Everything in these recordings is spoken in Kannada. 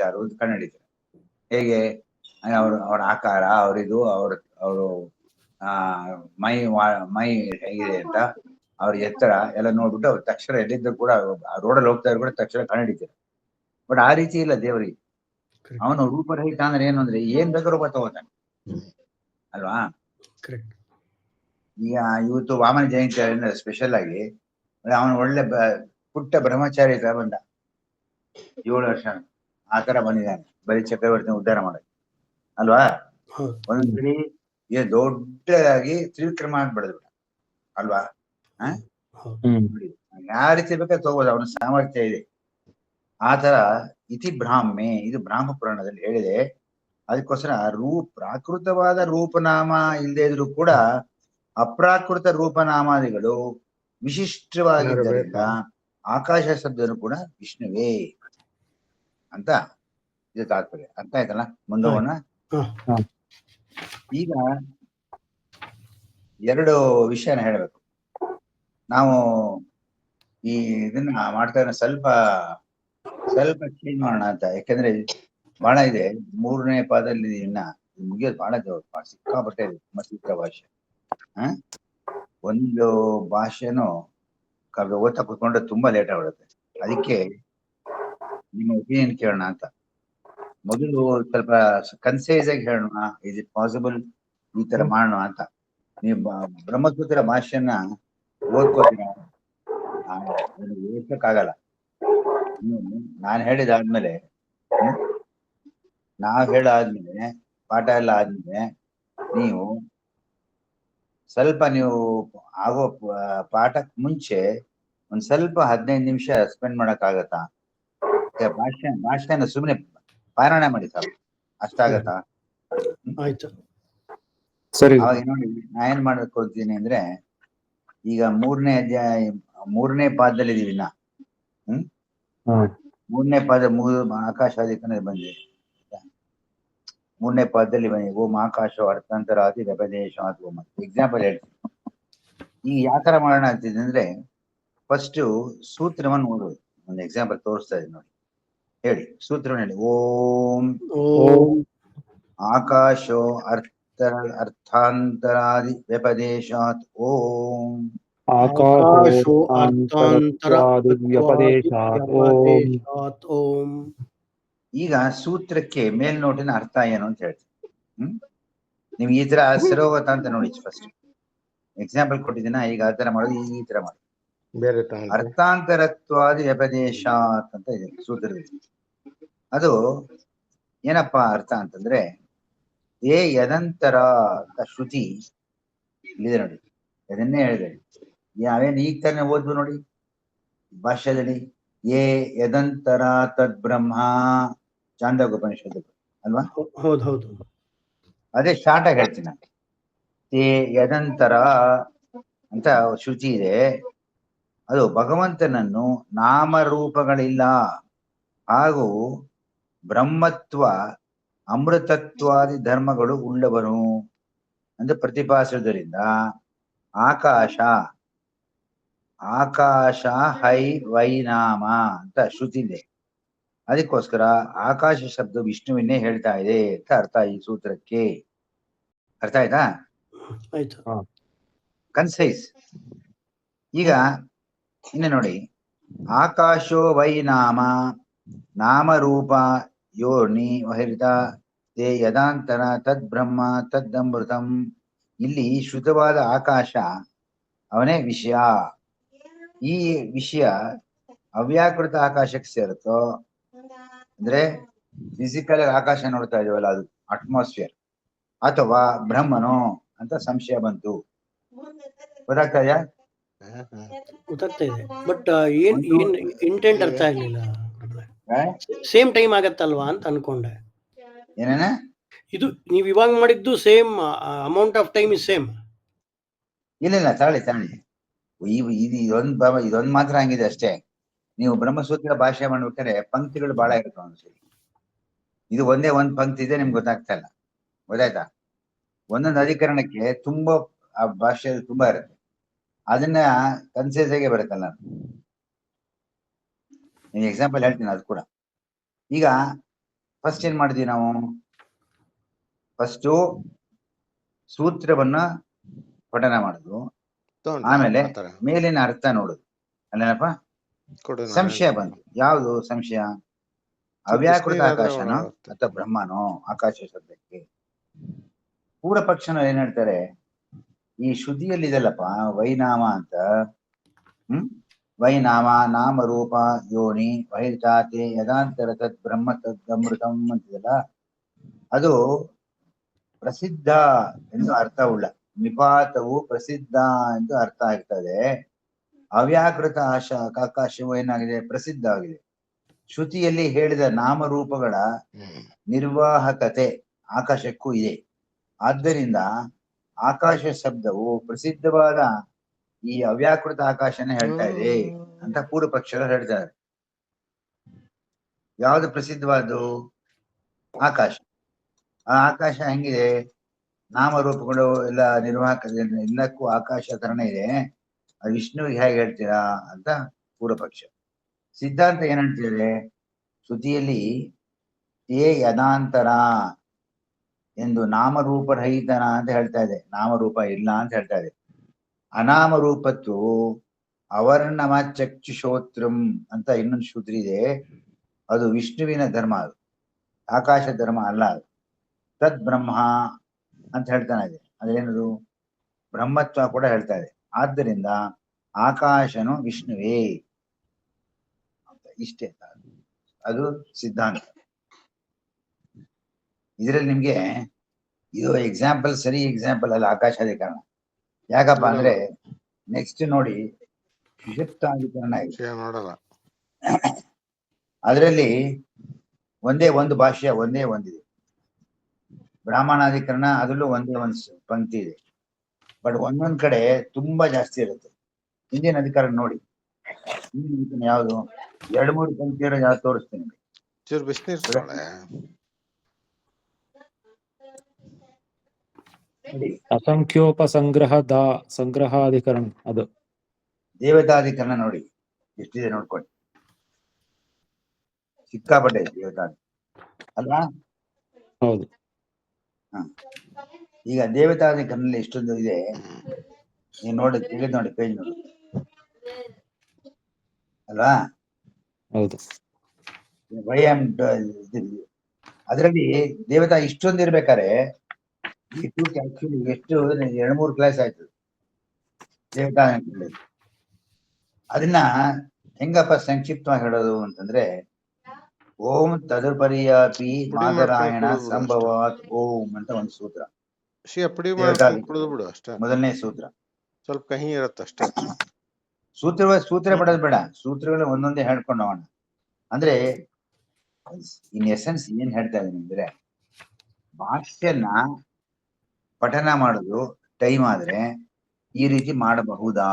ವಿಚಾರ ಕಂಡುಹಿಡಿತಾರೆ. ಹೇಗೆ ಅವ್ರ ಆಕಾರ, ಅವರಿದು, ಅವರು ಮೈ ಹೇಗಿದೆ ಅಂತ, ಅವ್ರ ಎತ್ತರ ಎಲ್ಲ ನೋಡ್ಬಿಟ್ಟು ಅವ್ರ ತಕ್ಷಣ ಎಲ್ಲಿದ್ದು ಕೂಡ ರೋಡಲ್ಲಿ ಹೋಗ್ತಾ ಇದ್ರು ಕೂಡ ತಕ್ಷಣ ಕಂಡುಹಿಡಿತಾರೆ. ಬಟ್ ಆ ರೀತಿ ಇಲ್ಲ ದೇವರಿಗೆ. ಅವನು ರೂಪರಹಿತ ಅಂದ್ರೆ ಏನು ಅಂದ್ರೆ ಏನ್ ಬೇಕಾದ್ರೂ ರೂಪ ತಗೋತಾನೆ ಅಲ್ವಾ. ಈಗ ಇವತ್ತು ವಾಮನ ಜಯಂತಿ ಸ್ಪೆಷಲ್ ಆಗಿ ಅವನು ಒಳ್ಳೆ ಪುಟ್ಟ ಬ್ರಹ್ಮಚಾರಿ ತರ ಬಂದ, 7 ವರ್ಷ ಆತರ ಬಂದಿದ್ದಾನೆ ಬರೀ ಚಕ್ರವರ್ತಿನ ಉದ್ಧಾರ ಮಾಡಕ್ಕೆ ಅಲ್ವಾ. ಒಂದೊಂದ್ಸರಿ ದೊಡ್ಡದಾಗಿ ತ್ರಿವಿಕ್ರಮ ಅಂತ ಬೆಳೆದ್ಬಿಡ ಅಲ್ವಾ. ಯಾವ ರೀತಿ ಬೇಕಾದ್ರೆ ತಗೋಬೋದು, ಅವನ ಸಾಮರ್ಥ್ಯ ಇದೆ. ಆತರ ಇತಿ ಬ್ರಾಹ್ಮೆ, ಇದು ಬ್ರಾಹ್ಮ ಪುರಾಣದಲ್ಲಿ ಹೇಳಿದೆ. ಅದಕ್ಕೋಸ್ಕರ ಪ್ರಾಕೃತವಾದ ರೂಪನಾಮ ಇಲ್ಲದೆ ಇದ್ರು ಕೂಡ ಅಪ್ರಾಕೃತ ರೂಪನಾಮಾದಿಗಳು ವಿಶಿಷ್ಟವಾಗಿದ್ದರಿಂದ ಆಕಾಶ ಶಬ್ದನು ಕೂಡ ವಿಷ್ಣುವೇ ಅಂತ ಇದು ತಾತ್ಪರ್ಯ. ಅರ್ಥ ಆಯ್ತಲ್ಲ. ಮುಂದೋಗೋಣ. ಈಗ 2 ವಿಷಯನ ಹೇಳ್ಬೇಕು. ನಾವು ಈ ಇದನ್ನ ಮಾಡ್ತಾ ಇರೋ ಸ್ವಲ್ಪ ಚೇಂಜ್ ಮಾಡೋಣ ಅಂತ. ಯಾಕಂದ್ರೆ ಬಹಳ ಇದೆ. 3ನೇ ಪಾದದಲ್ಲಿ ಇನ್ನ ಮುಗಿಯೋದು ಬಹಳ ಸಿಕ್ಕಾಪಟ್ಟೆ ಇದೆ. ಮಸ್ತಿಕ ಭಾಷೆ. ಒಂದು ಭಾಷೆನೂ ಓದ್ತಾ ಕುತ್ಕೊಂಡ್ರೆ ತುಂಬಾ ಲೇಟ್ ಆಗ್ಬಿಡುತ್ತೆ. ಅದಕ್ಕೆ ನಿಮ್ಮ ಒಪಿನಿಯನ್ ಕೇಳೋಣ ಅಂತ. ಮೊದಲು ಸ್ವಲ್ಪ ಕನ್ಸೈಸ್ ಆಗಿ ಹೇಳೋಣ, ಇಸ್ ಇಟ್ ಪಾಸಿಬಲ್ ಈ ತರ ಮಾಡೋಣ ಅಂತ. ನೀವು ಬ್ರಹ್ಮಸೂತ್ರ ಭಾಷೆನ ಓದ್ಕೋತೀರ, ಓದ್ಸಕ್ಕಾಗಲ್ಲ. ನಾನು ಹೇಳಿದಾದ್ಮೇಲೆ ಪಾಠ ಎಲ್ಲ ಆದ್ಮೇಲೆ ನೀವು ಸ್ವಲ್ಪ ಆಗೋ ಪಾಠಕ್ ಮುಂಚೆ ಒಂದ್ ಸ್ವಲ್ಪ 15 ನಿಮಿಷ ಸ್ಪೆಂಡ್ ಮಾಡಕ್ ಆಗತ್ತಾ? ಭಾಷೆನ ಸುಮ್ಮನೆ ಪಾರಾಯಣ ಮಾಡಿ ಸರ್, ಅಷ್ಟಾಗತ್ತಾ? ಅವಾಗ ನೋಡಿ ನಾ ಏನ್ ಮಾಡಕ್ ಹೋಗ್ತೀನಿ ಅಂದ್ರೆ, ಈಗ 3ನೇ ಅಧ್ಯಾಯ 3ನೇ ಪಾದದಲ್ಲಿ ಇದೀವಿ ಇನ್ನ. 3ನೇ ಪಾದ ಆಕಾಶಾದಿಕನೇ ಬಂದಿದೆ. 3ನೇ ಪಾದದಲ್ಲಿ ಓಂ ಆಕಾಶ ಅರ್ಥಾಂತರಾದಿ ವ್ಯಪದೇಶ ಓಂ. ಎಕ್ಸಾಂಪಲ್ ಹೇಳ್ತೀನಿ. ಈಗ ಯಾವ ತರ ಮಾಡೋಣ ಅಂತಿದೆ ಅಂದ್ರೆ, ಫಸ್ಟ್ ಸೂತ್ರವನ್ನು ಓದೋದು. ಒಂದು ಎಕ್ಸಾಂಪಲ್ ತೋರಿಸ್ತಾ ಇದ್ದೀನಿ ನೋಡಿ. ಹೇಳಿ ಸೂತ್ರವನ್ನು ಹೇಳಿ. ಓಂ ಆಕಾಶೋ ಅರ್ಥಾಂತರಾದಿ ವ್ಯಪದೇಶಾತ್ ಓಂ. ಆಕಾಶೋ ಅರ್ಥಾಂತರಾದಿ ವ್ಯಪದೇಶಾತ್ ಓಂ. ಈಗ ಸೂತ್ರಕ್ಕೆ ಮೇಲ್ನೋಟಿನ ಅರ್ಥ ಏನು ಅಂತ ಹೇಳ್ತೀನಿ. ನಿಮ್ಗೆ ಈ ತರ ಸರೋಗತ ಅಂತ ನೋಡಿ. ಫಸ್ಟ್ ಎಕ್ಸಾಂಪಲ್ ಕೊಟ್ಟಿದ್ದೀನ. ಈಗ ಆ ತರ ಮಾಡೋದು, ಈ ತರ ಮಾಡಿ. ಅರ್ಥಾಂತರತ್ವಾದಿ ವ್ಯಪದೇಶಾತ್ ಅಂತ ಇದೆ ಸೂತ್ರದಲ್ಲಿ. ಅದು ಏನಪ್ಪಾ ಅರ್ಥ ಅಂತಂದ್ರೆ, ಯದಂತರ ಅಂತ ಶ್ರುತಿ ಇಲ್ಲಿದೆ ನೋಡಿ. ಅದನ್ನೇ ಹೇಳಿದೆ. ಯಾವೇನು ಈಗ ತಾನೇ ಓದ್ವು ನೋಡಿ ಭಾಷ್ಯದಲ್ಲಿ. ಯದಂತರ ತದ್ ಬ್ರಹ್ಮ, ಚಾಂದೋಪನಿಷತ್ತು ಅಲ್ವಾ. ಹೌದು. ಅದೇ ಶಾರ್ಟ್ ಆಗಿ ಹೇಳ್ತೀನಿ ನಾನು. ಯದಂತರ ಅಂತ ಶ್ರುತಿ ಇದೆ. ಅದು ಭಗವಂತನನ್ನು ನಾಮರೂಪಗಳಿಲ್ಲ ಹಾಗೂ ಬ್ರಹ್ಮತ್ವ ಅಮೃತತ್ವಾದಿ ಧರ್ಮಗಳು ಉಳ್ಳವನು ಅಂತ ಪ್ರತಿಪಾದಿಸುವುದರಿಂದ ಆಕಾಶ ಹೈ ವೈನಾಮ ಅಂತ ಶ್ರುತಿ ಇದೆ. ಅದಕ್ಕೋಸ್ಕರ ಆಕಾಶ ಶಬ್ದ ವಿಷ್ಣುವಿನೇ ಹೇಳ್ತಾ ಇದೆ ಅಂತ ಅರ್ಥ ಈ ಸೂತ್ರಕ್ಕೆ. ಅರ್ಥ ಆಯ್ತಾ? ಕನ್ಸೈಸ್. ಈಗ ಇನ್ನು ನೋಡಿ, ಆಕಾಶೋ ವೈ ನಾಮರೂಪ ಯೋರ್ನಿ ವಹಿತ ತೇ ಯದಾಂತರ ತದ್ ಬ್ರಹ್ಮ ತದ್ದಮೃತಂ. ಇಲ್ಲಿ ಶುದ್ಧವಾದ ಆಕಾಶ ಅವನೇ ವಿಷಯ. ಈ ವಿಷಯ ಅವ್ಯಾಕೃತ ಆಕಾಶಕ್ಕೆ ಸೇರುತ್ತೋ ಅಂದ್ರೆ ಫಿಸಿಕಲ್ ಆಕಾಶ ನೋಡ್ತಾ ಇದೀವಲ್ಲ, ಅದು ಅಟ್ಮಾಸ್ಫಿಯರ್, ಅಥವಾ ಬ್ರಹ್ಮನೋ ಅಂತ ಸಂಶಯ ಬಂತು. ಗೊತ್ತಾಗ್ತಾ ಇದೆಯಾ? ಗೊತ್ತಾಗ್ತಾ ಇದೆ. ಬಟ್ ಏನ್ ಇಂಟೆಂಟ್ ಅರ್ಥ ಆಗ್ಲಿಲ್ಲ. ಸೇಮ್ ಟೈಮ್ ಆಗತ್ತಲ್ವಾ ಅಂತ ಅನ್ಕೊಂಡೆ. ಏನೇನ ಇದು ನೀವು ಇವಾಗ ಮಾಡಿದ್ದು same amount of time is same? ಇಲ್ಲ, ತಗೊಳ್ಳಿ. ಇದೊಂದು ಮಾತ್ರ ಹಂಗಿದೆ ಅಷ್ಟೇ. ನೀವು ಬ್ರಹ್ಮಸೂತ್ರ ಭಾಷೆ ಮಾಡ್ಬೇಕಾದ್ರೆ ಪಂಕ್ತಿಗಳು ಬಹಳ ಇರುತ್ತೆ ಒಂದ್ಸರಿ. ಇದು ಒಂದೇ ಒಂದ್ ಪಂಕ್ತಿ ಇದೆ, ನಿಮ್ಗೆ ಗೊತ್ತಾಗ್ತಾ ಇಲ್ಲ. ಗೊತ್ತಾಯ್ತಾ? ಒಂದೊಂದು ಅಧಿಕರಣಕ್ಕೆ ತುಂಬಾ ಆ ಭಾಷೆಯಲ್ಲಿ ತುಂಬಾ ಇರುತ್ತೆ. ಅದನ್ನ ಕನ್ಸೈಸ್ ಆಗಿ ಬರುತ್ತಲ್ಲ. ನೀವು ಎಕ್ಸಾಂಪಲ್ ಹೇಳ್ತೀನಿ ಅದು ಕೂಡ. ಈಗ ಫಸ್ಟ್ ಏನ್ ಮಾಡಿದ್ವಿ ನಾವು? ಫಸ್ಟ್ ಸೂತ್ರವನ್ನ ಪಠನ ಮಾಡುದು, ಆಮೇಲೆ ಮೇಲಿನ ಅರ್ಥ ನೋಡುದು ಅಲ್ಲೇನಪ್ಪ. ಸಂಶಯ ಬಂತು. ಯಾವುದು ಸಂಶಯ? ಅವ್ಯಾಕೃತ ಆಕಾಶನೋ ಅಥವಾ ಬ್ರಹ್ಮನೋ ಆಕಾಶ ಶಬ್ದಕ್ಕೆ? ಪೂರ್ವ ಪಕ್ಷನ ಏನ್ ಹೇಳ್ತಾರೆ, ಈ ಶ್ರುತಿಯಲ್ಲಿ ಇದೆಲ್ಲಪ್ಪ ವೈನಾಮ ಅಂತ. ವೈನಾಮ ನಾಮ ರೂಪ ಯೋನಿ ವೈತಾತೆ ಯದಾಂತರ ತದ್ ಬ್ರಹ್ಮ ತದ್ ಅಮೃತಂ ಅಂತಿದೆಲ್ಲ, ಅದು ಪ್ರಸಿದ್ಧ ಎಂದು ಅರ್ಥ ಉಳ್ಳ. ನಿಪಾತವು ಪ್ರಸಿದ್ಧ ಎಂದು ಅರ್ಥ ಆಗ್ತದೆ. ಅವ್ಯಾಕೃತ ಆಕಾಶವು ಏನಾಗಿದೆ? ಪ್ರಸಿದ್ಧ ಆಗಿದೆ. ಶ್ರುತಿಯಲ್ಲಿ ಹೇಳಿದ ನಾಮರೂಪಗಳ ನಿರ್ವಾಹಕತೆ ಆಕಾಶಕ್ಕೂ ಇದೆ. ಆದ್ದರಿಂದ ಆಕಾಶ ಶಬ್ದವು ಪ್ರಸಿದ್ಧವಾದ ಈ ಅವ್ಯಾಕೃತ ಆಕಾಶನೇ ಹೇಳ್ತಾ ಇದೆ ಅಂತ ಪೂರ್ವ ಪಕ್ಷಗಳು ಹೇಳ್ತಾರೆ. ಯಾವುದು ಪ್ರಸಿದ್ಧವಾದ್ದು? ಆಕಾಶ. ಆ ಆಕಾಶ ಹೆಂಗಿದೆ? ನಾಮರೂಪಗಳು ಎಲ್ಲ ನಿರ್ವಾಹಕ ಎಲ್ಲಕ್ಕೂ ಆಕಾಶ ತರನೇ ಇದೆ. ಅದು ವಿಷ್ಣುವಿಗೆ ಹೇಗೆ ಹೇಳ್ತೀರಾ ಅಂತ ಪೂರ್ವ ಪಕ್ಷ. ಸಿದ್ಧಾಂತ ಏನ್ ಹೇಳ್ತಿದೆ? ಶ್ರುತಿಯಲ್ಲಿ ಏ ಯದಾಂತರ ಎಂದು ನಾಮರೂಪರಹಿತನ ಅಂತ ಹೇಳ್ತಾ ಇದೆ. ನಾಮರೂಪ ಇಲ್ಲ ಅಂತ ಹೇಳ್ತಾ ಇದೆ. ಅನಾಮರೂಪತ್ತು ಅವರ್ಣಮ ಚಕ್ಷುಷೋತ್ರಂ ಅಂತ ಇನ್ನೊಂದು ಶ್ರುತಿ ಇದೆ. ಅದು ವಿಷ್ಣುವಿನ ಧರ್ಮ, ಅದು ಆಕಾಶ ಧರ್ಮ ಅಲ್ಲ. ಅದು ತದ್ ಬ್ರಹ್ಮ ಅಂತ ಹೇಳ್ತಾನೆ ಇದೆ. ಅದೇನದು? ಬ್ರಹ್ಮತ್ವ ಕೂಡ ಹೇಳ್ತಾ ಇದೆ. ಆದ್ದರಿಂದ ಆಕಾಶನು ವಿಷ್ಣುವೇ ಅಂತ ಇಷ್ಟೇ. ಅದು ಸಿದ್ಧಾಂತ. ಇದರಲ್ಲಿ ನಿಮ್ಗೆ ಇದು ಎಕ್ಸಾಂಪಲ್, ಸರಿ ಎಕ್ಸಾಂಪಲ್ ಅಲ್ಲ ಆಕಾಶಾಧಿಕರಣ. ಯಾಕಪ್ಪ ಅಂದ್ರೆ ನೆಕ್ಸ್ಟ್ ನೋಡಿ ಸುಷುಪ್ತಾಧಿಕರಣ ಇದೆ. ಅದರಲ್ಲಿ ಒಂದೇ ಒಂದು ಭಾಷೆ, ಒಂದೇ ಒಂದಿದೆ. ಬ್ರಾಹ್ಮಣಾಧಿಕರಣ ಅದರಲ್ಲೂ ಒಂದೇ ಒಂದು ಪಂಕ್ತಿ ಇದೆ. ಬಟ್ ಒಂದೊಂದ್ ಕಡೆ ತುಂಬಾ ಜಾಸ್ತಿ ಇರುತ್ತೆ. ಹಿಂದಿನ ಅಧಿಕಾರ ನೋಡಿ, ಯಾವುದು 2-3 ಪಂಕ್ತಿ ಯಾವ್ದು ತೋರಿಸ್ತೀನಿ. ಸಂಗ್ರಹಾಧಿಕರಣ ಅದು ದೇವತಾಧಿಕರಣ ನೋಡಿ ಎಷ್ಟಿದೆ ನೋಡ್ಕೊಳ್ಳಿ. ಸಿಕ್ಕಾಪಟ್ಟೆ ದೇವತಾ ಅಲ್ವಾ? ಹೌದು. ಈಗ ದೇವತಾಧಿಕರಣದಲ್ಲಿ ಎಷ್ಟೊಂದು ಇದೆ ನೀವು ನೋಡಿ, ತೆಗೆದು ನೋಡಿ, ಪೇಜ್ ನೋಡಿ ಅಲ್ವಾ? ಹೌದು. ಅದರಲ್ಲಿ ದೇವತಾ ಇಷ್ಟೊಂದು ಇರ್ಬೇಕಾರೆ ಆಕ್ಚುಲಿ ಎಷ್ಟು 2-3 ಕ್ಲಾಸ್ ಆಯ್ತು ದೇವತಾ. ಅದನ್ನ ಹೆಂಗಪ್ಪ ಸಂಕ್ಷಿಪ್ತವಾಗಿ ಹೇಳೋದು ಅಂತಂದ್ರೆ, ಓಂ ತದುಪರ್ಯಾಪಿ ಮಾದರಾಯಣ ಸಂಭವಾತ್ ಓಂ ಅಂತ ಒಂದು ಸೂತ್ರ. ಮೊದಲನೇ ಸೂತ್ರ. ಸ್ವಲ್ಪ ಕಹಿ ಇರತ್ತಷ್ಟೇ. ಸೂತ್ರ ಪಡೋದು ಬೇಡ, ಸೂತ್ರಗಳು ಒಂದೊಂದೇ ಹೇಳ್ಕೊಂಡು ಹೋಗೋಣ. ಅಂದ್ರೆ ಇನ್ ಎಸೆನ್ಸ್ ಏನ್ ಹೇಳ್ತಾ ಇದೀನಿ ಅಂದ್ರೆ, ಭಾಷ್ಯನ ಪಠನ ಮಾಡೋದು ಟೈಮ್ ಆದ್ರೆ ಈ ರೀತಿ ಮಾಡಬಹುದಾ?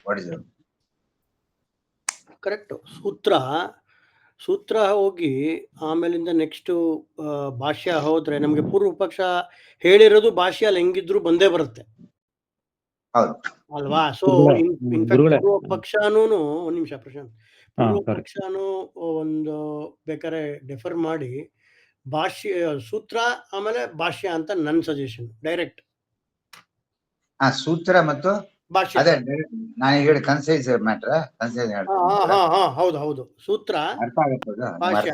ಹೊಡೆದರು ಕರೆಕ್ಟ್. ಸೂತ್ರ ಹೋಗಿ ಆಮೇಲಿಂದ ನೆಕ್ಸ್ಟ್ ಭಾಷ್ಯ ಹೋದ್ರೆ ನಮ್ಗೆ ಪೂರ್ವ ಪಕ್ಷ ಹೇಳಿರೋದು ಭಾಷ್ಯ ಅಲ್ಲಿ ಹೆಂಗಿದ್ರು ಬಂದೇ ಬರುತ್ತೆ ಅಲ್ವಾ? ಸೊ ಇನ್ಫ್ಯಾಕ್ಟ್ ಪೂರ್ವ ಪಕ್ಷನೂ ಒಂದ್ ನಿಮಿಷ ಪ್ರಶಾಂತ್, ಪೂರ್ವ ಪಕ್ಷನೂ ಒಂದು ಬೇಕಾದ್ರೆ ಡೆಫರ್ ಮಾಡಿ ಭಾಷ್ಯ ಸೂತ್ರ ಆಮೇಲೆ ಭಾಷ್ಯ ಅಂತ ನನ್ನ ಸಜೆಷನ್. ಡೈರೆಕ್ಟ್ ಸೂತ್ರ ಮತ್ತು ಭಾಷ್ಯ. ನಾನು ಹೇಳಿ ಕನ್ಸೈಸ್ ಮ್ಯಾಟರ್, ಹೌದು. ಸೂತ್ರ ಅರ್ಥ ಆಗುತ್ತೆ, ಭಾಷ್ಯ.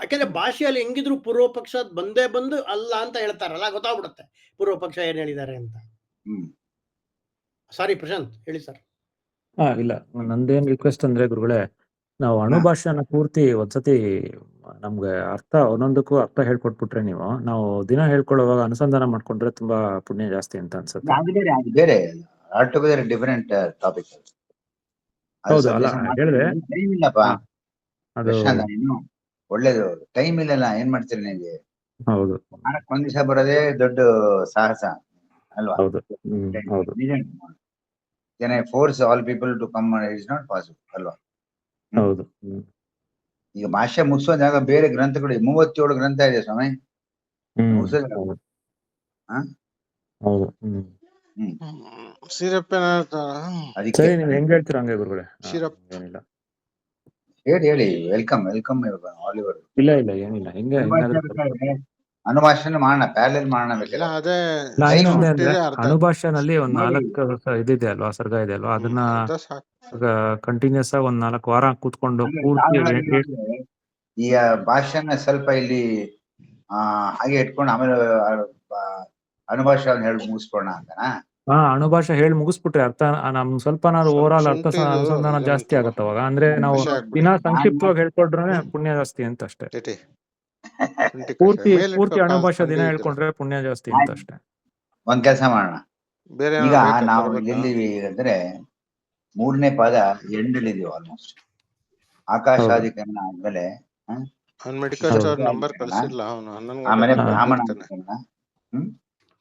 ಯಾಕಂದ್ರೆ ಭಾಷೆಯಲ್ಲಿ ಹೆಂಗಿದ್ರು ಪೂರ್ವ ಪಕ್ಷ ಬಂದು ಅಲ್ಲ ಅಂತ ಹೇಳ್ತಾರಲ್ಲ, ಗೊತ್ತಾಗ್ಬಿಡುತ್ತೆ ಪೂರ್ವ ಪಕ್ಷ ಏನ್ ಹೇಳಿದ್ದಾರೆ ಅಂತ. ಸಾರಿ ಪ್ರಶಾಂತ್, ಹೇಳಿ ಸರ್. ಇಲ್ಲ, ನಂದೇನ್ ರಿಕ್ವೆಸ್ಟ್ ಅಂದ್ರೆ ಗುರುಗಳೇ, ನಾವು ಅಣುಭಾಷೆನ ಪೂರ್ತಿ ಒಂದ್ಸತಿ ನಮ್ಗೆ ಅರ್ಥ ಒಂದೊಂದಕ್ಕೂ ಅರ್ಥ ಹೇಳ್ಕೊಟ್ಬಿಟ್ರೆ ನೀವು, ನಾವು ದಿನ ಹೇಳ್ಕೊಳ್ಳುವಾಗ ಅನುಸಂಧಾನ ಮಾಡ್ಕೊಂಡ್ರೆ ತುಂಬಾ ಪುಣ್ಯ ಜಾಸ್ತಿ ಅಂತ ಅನ್ಸುತ್ತೆ. ಬೇರೆ ಆಲ್ಟುಗೆದರ್ ಡಿಫರೆಂಟ್ ಟಾಪಿಕ್. ಹೌದು, ಅಲ್ಲ ಹೇಳಿದ್ರೆ ಟೈಮ್ ಇಲ್ಲಪ್ಪ, ಒಳ್ಳೇದು ಟೈಮ್ ಇಲ್ಲಲ್ಲ, ಏನ್ ಮಾಡ್ತೀರಿ ನಿಮಗೆ? ಹೌದು, ಒಂದ್ ದಿವಸ ಬರೋದೇ ದೊಡ್ಡ ಸಾಹಸ ಅಲ್ವಾ? ಹೌದು, ಹೌದು. Can I force all people to come? It is not possible ಅಲ್ವಾ? ಹೌದು. ಈಗ ಭಾಷೆ ಮುಗಿಸೋದಾಗ ಬೇರೆ ಗ್ರಂಥಗಳು 37 ಗ್ರಂಥ ಇದೆ ಸ್ವಾಮಿ. ಸರಿ, ನೀವು ಹೆಂಗ್ ಹೇಳ್ತೀರಾ ಹಂಗೆ ಗುರುಗಳೇ. ಶಿರಪ್ಪ ಏನಿಲ್ಲ. ಹೇಳಿ ವೆಲ್ಕಮ್ ಆಲಿವರ್. ಇಲ್ಲ ಏನಿಲ್ಲ, ಹಿಂಗೆ ಹೆಂಗಾದ್ರೂ ಸ್ವಲ್ಪ. ಅನುಭಾಷಣ ಮಾಡೋಣ, ಪ್ಯಾರಲಲ್ ಮಾಡೋಣ ಇಲ್ಲ ಬೇಕಾದ್ರೆ. ಅದೇ ನಾ Time ಏನಂದೆ ಅಂದ್ರೆ ಬಿಟ್ಟಿದೆ ಅರ್ಧ. ಅಣುಭಾಷೆನಲ್ಲಿ ಒಂದ್ ನೋಡಿ. 4 ಇದಿದೆ ಅಲ್ವಾ, ಸರ್ಗ ಇದೆ ಅಲ್ವಾ, ಅದನ್ನ ಅರ್ಧ ಸಾಕು. ಕಂಟಿನ್ಯೂಸ್ ಆಗಿ ಒಂದ್ 4 ವಾರ ಕೂತ್ಕೊಂಡು ಅಂದ್ರೆ ಪೂರ್ತಿ ನಾವ್ ಹೇಳೋದು ಈ ಭಾಷೆನ ಸ್ವಲ್ಪ ಇಲ್ಲಿ ಹಾಗೆ ಇಟ್ಕೊಂಡು ಆಮೇಲೆ ಅನುಭಾಷೆ ಹೇಳಿ ಮುಗಿಸ್ಕೊಳ್ಳೋಣ ಅಂತನಾ? ಅಣುಭಾಷೆ ಹೇಳಿ ಮುಗಿಸ್ಬಿಟ್ರೆ ಅರ್ಥ ನಮ್ ಸ್ವಲ್ಪ ನಾವು ಓವರ್ ಆಲ್ ಅರ್ಥ ಶುಂಠಿದು ಅನುಸಂಧಾನ ಇದನ್ನ ಜಾಸ್ತಿ ತಗೋ. ಆಗತ್ತೆ ಅವಾಗ. ಅಂದ್ರೆ ನಾವು ಕಷಾಯ ಹಾಕ್ಬಿಡಿ. ದಿನ ಸಂಕ್ಷಿಪ್ತವಾಗಿ ಹೇಳ್ಕೊಂಡ್ರೆ ಪುಣ್ಯ ಜಾಸ್ತಿ ಅಂತ ಅಷ್ಟೇ. ಟಿಟಿ ಶುಂಠಿ ಪೂರ್ತಿ ಕಷಾಯ ಮೇಲೆ ಪೂರ್ತಿ ಅಣುಭಾಷೆ ದಿನ ಥಂಡಿ ಇದ್ರೆ ಹೇಳ್ಕೊಂಡ್ರೆ ಪುಣ್ಯ ಜಾಸ್ತಿ ಅಂತ ಅಷ್ಟೇ. ಒಂದ್ ಕೆಲಸ ಮಾಡೋಣ. ಬೇರೆ ಈಗ ಏನಾದ್ರು ಬೇಕಾ ನಾವು ತರಬೇಕಾ? ಎಲ್ಲಿದ್ದೀವಿ ಅಂದ್ರೆ 3ನೇ ಪಾದ ಎಂಡಲ್ಲಿದೀವಿ ಆಲ್ಮೋಸ್ಟ್. ಆಕಾಶಾಧಿಕರಣ ಆದ್ಮೇಲೆ ಅವ್ನ್ ಮೆಡಿಕಲ್ ಹೌದು. ಸ್ಟೋರ್ ನಂಬರ್ ಕಳ್ಸಿಲ್ಲ ಅವನು. 11 ಆಮೇಲೆ ಗಂಟೆಗೆ ಬ್ರಾಹ್ಮಣ ಬಂದ್ಬಿಡ್ತಾನೆ.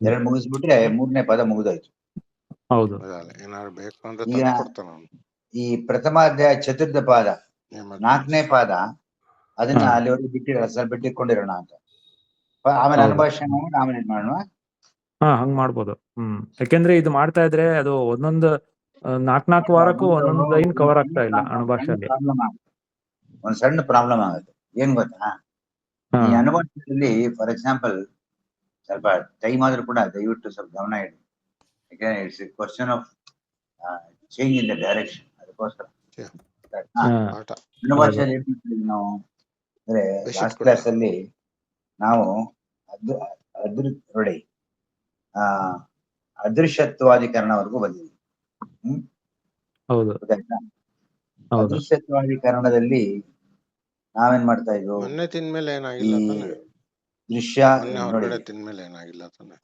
ಎರಡು ಮುಗಿಸ್ಬಿಟ್ರೆ 3ನೇ ಪಾದ ಮುಗಿದೋಯ್ತು. ಹೌದು. ಅದಲ್ಲ, ಏನಾದ್ರು ಬೇಕು ಅಂದ್ರೆ ಈಗ ತಂದು ಕೊಡ್ತಾನ ಅವನು. ಈ ಪ್ರಥಮಾಧ್ಯಾಯ ಚತುರ್ಥ ಪಾದ 4ನೇ ಪಾದ ಅದನ್ನ ಹಾ. ಅಲ್ಲಿವರೆಗೂ ಸ್ವಲ್ಪ ಬಿಟ್ಟಿಟ್ಕೊಂಡಿರೋಣ ಅಂತ. ಆಮೇಲೆ ಹೌದು. ಅನುಭಾಷೆ ಮಾಡಿ ಆಮೇಲೆ ಇದು ಮಾಡೋಣ. ಹಂಗ್ ಮಾಡ್ಬೋದು. ಯಾಕೆಂದ್ರೆ ಇದು ಮಾಡ್ತಾ ಇದ್ರೆ ಅದು ಒಂದೊಂದು 4 ವಾರಕ್ಕೂ ಒಂದೊಂದು ಲೈನ್ ಕವರ್ ಆಗ್ತಾ ಇಲ್ಲ ಅಣುಭಾಷೆಯಲ್ಲಿ. ಒಂದ್ ಸಣ್ಣ ಪ್ರಾಬ್ಲಮ್ ಆಗುತ್ತೆ. ಏನ್ ಗೊತ್ತಾ, ಈ ಅನುಭಾಷೆಯಲ್ಲಿ ಫಾರ್ ಎಕ್ಸಾಂಪಲ್ ಸ್ವಲ್ಪ ಟೈಮ್ ಆದ್ರೂ ಕೂಡ ದಯವಿಟ್ಟು ಸ್ವಲ್ಪ ಗಮನ ಇಡಿ. ಯಾಕಂದ್ರೆ it's A question of change in the direction. ಅದಕ್ಕೋಸ್ಕರ ಆಟ ಅನುಭಾಷೆಯಲ್ಲಿ ಏನ್ ಮಾಡ್ತೀವಿ ನಾವು ಅಂದ್ರೆ Basic ಲಾಸ್ಟ್ ಕೂಡ. ಕ್ಲಾಸ್ ಅಲ್ಲಿ ನಾವು ನೋಡಿ ಅದೃಶ್ಯತ್ವಾಧಿಕರಣವರೆಗೂ ಬಂದಿದ್ವಿ. ಹೌದು. ಗೊತ್ತಾಯ್ತಾ? ಹೌದು. ಅದೃಶ್ಯತ್ವಾಧಿಕರಣದಲ್ಲಿ ನಾವೇನ್ ಮಾಡ್ತಾ ಇದ್ವು, ಮೊನ್ನೆ ತಿಂದ್ಮೇಲೆ ಈ ಏನಾಗಿಲ್ಲ ತಾನೆ? ದೃಶ್ಯ ಮೊನ್ನೆ ನೋಡಿ ಹೊರಗಡೆ ತಿಂದ್ಮೇಲೆ ಏನಾಗಿಲ್ಲ ತಾನೆ?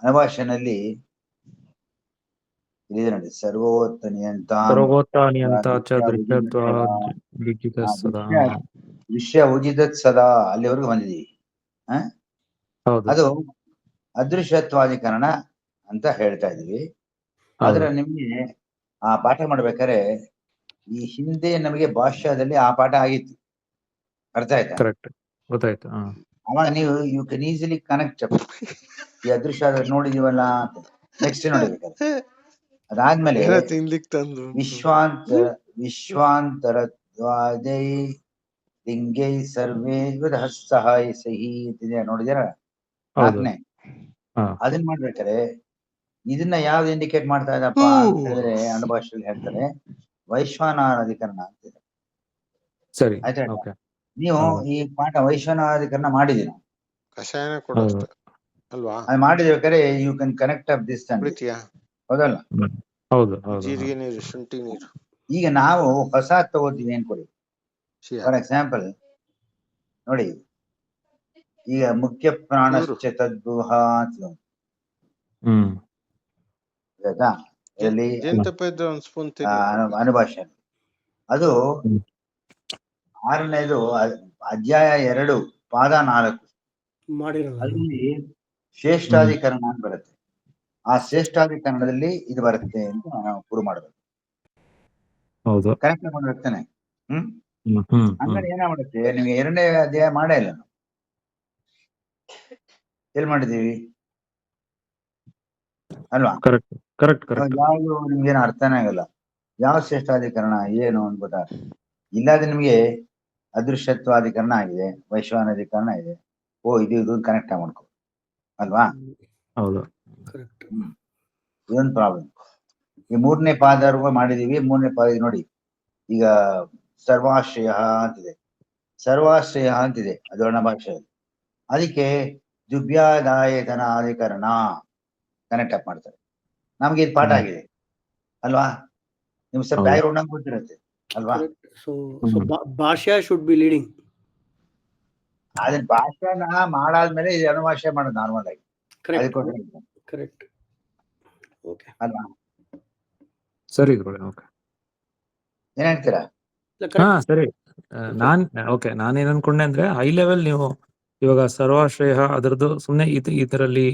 ಅನುಭಾಷೆನಲ್ಲಿ ಇದೆ ನೋಡಿ, ಸರ್ವೋತ್ತನಿಯಂತ ಸರ್ವೋತ್ತನಿಯಂತ ಚ ದೃಶ್ಯತ್ವ ಲಿಖಿತ ಸದಾ. ದೃಶ್ಯ ಉಜಿತ ಸದಾ ಅಲ್ಲಿವರೆಗೂ ಬಂದಿದ್ದೀವಿ. ಹೌದು. ಅದು ಅದೃಶ್ಯತ್ವಾಧಿಕರಣ ಅಂತ ಹೇಳ್ತಾ ಇದೀವಿ. ಆದ್ರೆ ನಿಮ್ಗೆ ಆ ಪಾಠ ಮಾಡ್ಬೇಕಾದ್ರೆ ಈ ಹಿಂದೆ ನಮಗೆ ಭಾಷ್ಯದಲ್ಲಿ ಆ ಪಾಠ ಆಗಿತ್ತು, ಅರ್ಥ ಆಯ್ತಾ? ಕರೆಕ್ಟ್, ಗೊತ್ತಾಯ್ತು. ಅವಾಗ ನೀವು ಯು ಕ್ಯಾನ್ ಈಸಿಲಿ ಕನೆಕ್ಟ್ ಈ ಅದೃಶ್ಯ ನೋಡಿದೀವಲ್ಲ ಅಂತ. ನೆಕ್ಸ್ಟ್ ನೋಡಿಬೇಕಾದ್ರೆ ಅದಾದ್ಮೇಲೆ ತಿನ್ಲಿಕ್ ತಂದು ವಿಶ್ವಾಂತರದ್ವಾದೈ ಲಿಂಗೈ ಸರ್ವೇ ಸಹಾಯ ಸಹಿ ನೋಡಿದಾರ 4ನೇ. ಅದನ್ನ ಮಾಡ್ಬೇಕಾರೆ ಇದನ್ನ ಯಾವ್ದು ಇಂಡಿಕೇಟ್ ಮಾಡ್ತಾ ಇದ್ದಪ್ಪ ಅಂತ ಹೇಳಿದ್ರೆ ಅಣುಭಾಷೆಯಲ್ಲಿ ಹೇಳ್ತಾರೆ ವೈಶ್ವಾನರಾಧಿಕರಣ ಅಂತಿದೆ. ಸರಿ, ಆಯ್ತಾ? ನೀವು ಈ ಪಾಠ ವೈಶ್ವಾನರಾಧಿಕರಣ ಮಾಡಿದೀನಿ, ಕಷಾಯನ ಕೊಡು ಅಷ್ಟೇ ಅಲ್ವಾ? ಅದು ಮಾಡಿದ್ರೆ you can connect up this ಕುಡಿತೀಯಾ? ಹೌದಲ್ಲ? ಹೌದು. ಜೀರಿಗೆ ನೀರು, ಶುಂಠಿ ನೀರು. ಈಗ ನಾವು ಹೊಸ ತಗೋತೀವಿ ಅನ್ಕೊಳ್ಳಿ. ಫಾರ್ ಎಕ್ಸಾಂಪಲ್ ನೋಡಿ, ಈಗ ಮುಖ್ಯ ಪ್ರಾಣಶ್ಚ ತದ್ಗುಹ ಅಂತ ಜೇನುತುಪ್ಪ ಇದ್ರೆ ಒಂದ್ ಸ್ಪೂನ್ ಅನುಭಾಷೆ. ಅದು 6ನೇದು ಅಧ್ಯಾಯ 2 ಪಾದ 4 ಅಲ್ಲಿ ಶ್ರೇಷ್ಠಾಧಿಕರಣ ಅಂತ ಬರುತ್ತೆ. ಆ ಶ್ರೇಷ್ಠಾಧಿಕರಣದಲ್ಲಿ ಇದು ಬರುತ್ತೆ ಅಂತ ನಾವು ಶುರು ಮಾಡಬೇಕು. ಹೌದು, ಕರೆಕ್ಟ್ ಮಾಡಿರ್ತಾನೆ. ಹಂಗಾರೆ ಏನಾಗ್ಬಿಡುತ್ತೆ, ನಿಮ್ಗೆ 2ನೇ ಅಧ್ಯಾಯ ಮಾಡೇ ಇಲ್ಲ ನಾವು. ಎಲ್ಲಿ ಮಾಡಿದೀವಿ ಅಲ್ವಾ? ಕರೆಕ್ಟ್. ಯಾವ್ದು ನಿಮ್ಗೇನು ಅರ್ಥನೇ ಆಗಲ್ಲ. ಯಾವ ಶ್ರೇಷ್ಠಾಧಿಕರಣ ಏನು ಅಂತ ಗೊತ್ತಾಗ ಇಲ್ಲಾದ್ರೆ ನಿಮ್ಗೆ ಅದೃಶ್ಯತ್ವಾಧಿಕರಣ ಆಗಿದೆ, ವೈಶ್ವಾನಧಿಕರಣ ಇದೆ. ಇದು ಕನೆಕ್ಟ್ ಮಾಡ್ಕೊ ಅಲ್ವಾ? ಹೌದು. ಇದೊಂದು ಪ್ರಾಬ್ಲಮ್. ಈ 3ನೇ ಪಾದವರೆಗೂ ಮಾಡಿದೀವಿ. 3ನೇ ಪಾದ ನೋಡಿ, ಈಗ ಸರ್ವಾಶ್ರಯ ಅಂತಿದೆ, ಸರ್ವಾಶ್ರಯ ಅಂತಿದೆ ಅದು ಅಣುಭಾಷೆಯಲ್ಲಿ. ಅದಕ್ಕೆ ದುಭ್ಯಾದಾಯತನಾಧಿಕರಣ ಕನೆಕ್ಟ್ ಅಪ್ ಮಾಡ್ತಾರೆ. ನಮ್ಗೆ ಇದು ಪಾಠ ಆಗಿದೆ ಅಲ್ವಾ? ನಿಮ್ಗೆ ಸ್ವಲ್ಪ ಬ್ಯಾಕ್ ಗ್ರೌಂಡ್ ನಮ್ಗೆ ಗೊತ್ತಿರುತ್ತೆ ಅಲ್ವಾ? ಭಾಷಾ ಶುಡ್ ಬಿ ಲೀಡಿಂಗ್. ಅದನ್ನ ಭಾಷೆನ ಮಾಡಾದ್ಮೇಲೆ ಇದು ಅಣುಭಾಷೆ ಮಾಡೋದು ನಾರ್ಮಲ್ ಆಗಿ. ಕರೆಕ್ಟ್. ಅಲ್ವಾ? ಸರಿ, ಏನ್ ಹೇಳ್ತೀರಾ? ಸರಿ. ನಾನೇನ್ ಅನ್ಕೊಂಡೆ ಅಂದ್ರೆ ಹೈ ಲೆವೆಲ್ ನೀವು ಇವಾಗ ಸರ್ವಾಶ್ರಯ ಅದರದ್ದು ಸುಮ್ನೆ ಇದರಲ್ಲಿ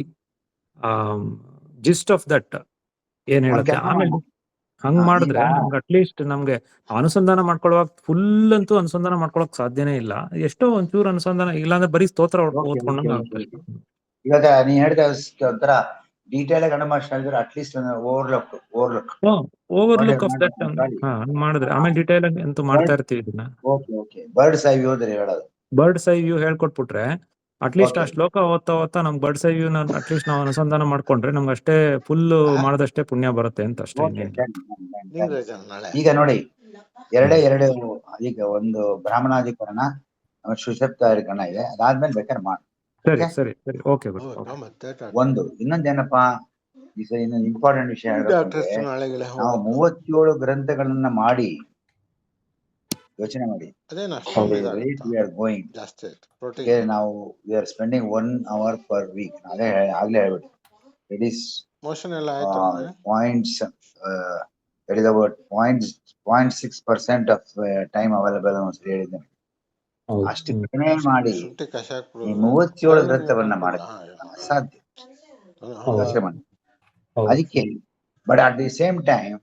ಜಿಸ್ಟ್ ಆಫ್ ದಟ್ ಏನ್ ಹೇಳುತ್ತೆ, ಆಮೇಲೆ ಹಂಗ್ ಮಾಡಿದ್ರೆ ನಮ್ಗೆ ಅಟ್ಲೀಸ್ಟ್ ನಮ್ಗೆ ಅನುಸಂಧಾನ ಮಾಡ್ಕೊಳ್ಳುವಾಗ ಫುಲ್ ಅಂತೂ ಅನುಸಂಧಾನ ಮಾಡ್ಕೊಳಕ್ ಸಾಧ್ಯನೇ ಇಲ್ಲ. ಎಷ್ಟೋ ಒಂಚೂರು ಅನುಸಂಧಾನ, ಇಲ್ಲಾಂದ್ರೆ ಬರೀ ಸ್ತೋತ್ರ ಓದ್ಕೊಂಡಂಗ ಆಗ್ತದೆ. ಇವಾಗ ನೀ ಹೇಳಿದ ಒಂಥರ ಡೀಟೇಲ್ ಆಗಿ ಅನುಭಾಷೆ ಹೇಳಿದ್ರೆ at least overlook overlook of that ಮಾಡಿದ್ರೆ ಆಮೇಲೆ ಡೀಟೇಲ್ ಆಗಿ ಅಂತೂ ಮಾಡ್ತಾ ಇರ್ತೀವಿ ಇದನ್ನ. ಓಕೆ ಬರ್ಡ್ಸ್ ಐ ವ್ಯೂ ಅಂದ್ರೆ ಹೇಳೋದು. ಬರ್ಡ್ಸ್ ಐ ವ್ಯೂ ಹೇಳ್ಕೊಟ್ಬಿಟ್ರೆ ಅಟ್ಲೀಸ್ಟ್ ಆ Okay. ಶ್ಲೋಕ ಓದ್ತಾ ನಮ್ ಬರ್ಡ್ಸ್ ಐ ವ್ಯೂ ಅಟ್ಲೀಸ್ಟ್ ನಾವು ಅನುಸಂಧಾನ ಮಾಡ್ಕೊಂಡ್ರೆ ನಮ್ಗೆ ಅಷ್ಟೇ ಫುಲ್ ಮಾಡದಷ್ಟೇ ಪುಣ್ಯ ಬರುತ್ತೆ ಅಂತ ಅಷ್ಟೇ. Okay, ಇನ್ನೇನಿಲ್ಲ. ನೀನ್ ರಜಾ ನಾಳೆ ಈಗ ನೋಡಿ ಎರಡು ಈಗ ಒಂದು ಬ್ರಾಹ್ಮಣಾಧಿಕರಣ ಆಮೇಲೆ ಸುಷುಪ್ತಾಧಿಕರಣ ಇದೆ, ಅದಾದ್ಮೇಲೆ ಬೇಕಾದ್ರೆ ಮಾಡಿ. ಸರಿ ಓಕೆ ಗುರು. ಹೌದಾ ಮತ್ತೆ ಒಂದು ಇನ್ನೊಂದೇನಪ್ಪಾ ಇನ್ನೊಂದು ಇಂಪಾರ್ಟೆಂಟ್ ವಿಷಯ ಡಾಕ್ಟರ್ಸ್ ಹೇಳ್ಬೇಕಂದ್ರೆ ನಾಳೆಗೆಲ್ಲ ನಾವು 37 ಗ್ರಂಥಗಳನ್ನ ಮಾಡಿ ಯೋಚನೆ ಮಾಡಿ ಅದೇನು ಅಷ್ಟೊಂದು ಇದಾಗುತ್ತಾ? we are going. ಜಾಸ್ತಿ ಆಯ್ತು ಪ್ರೋಟೀನ್. ನಾವು we are spending 1 hour per week. ಆಗ್ಲೇ ಹೇಳ್ಬಿಟ್ಟು it is ಮೋಷನ್ ಎಲ್ಲ ಆಯ್ತು ಅಂದ್ರೆ points that is about 0.6% of time available ಅಂತ ಹೇಳಿದ್ದೇನೆ. ಅಷ್ಟು ಕಡಿಮೆ ಮಾಡಿ ಶುಂಠಿ ಕಷಾಯ ಈ 37 ಗ್ರಂಥವನ್ನ ಮಾಡಕ್ಕೆ ಅಸಾಧ್ಯ. ಯೋಚನೆ ಮಾಡಿ. ಅದಕ್ಕೆ but at the same time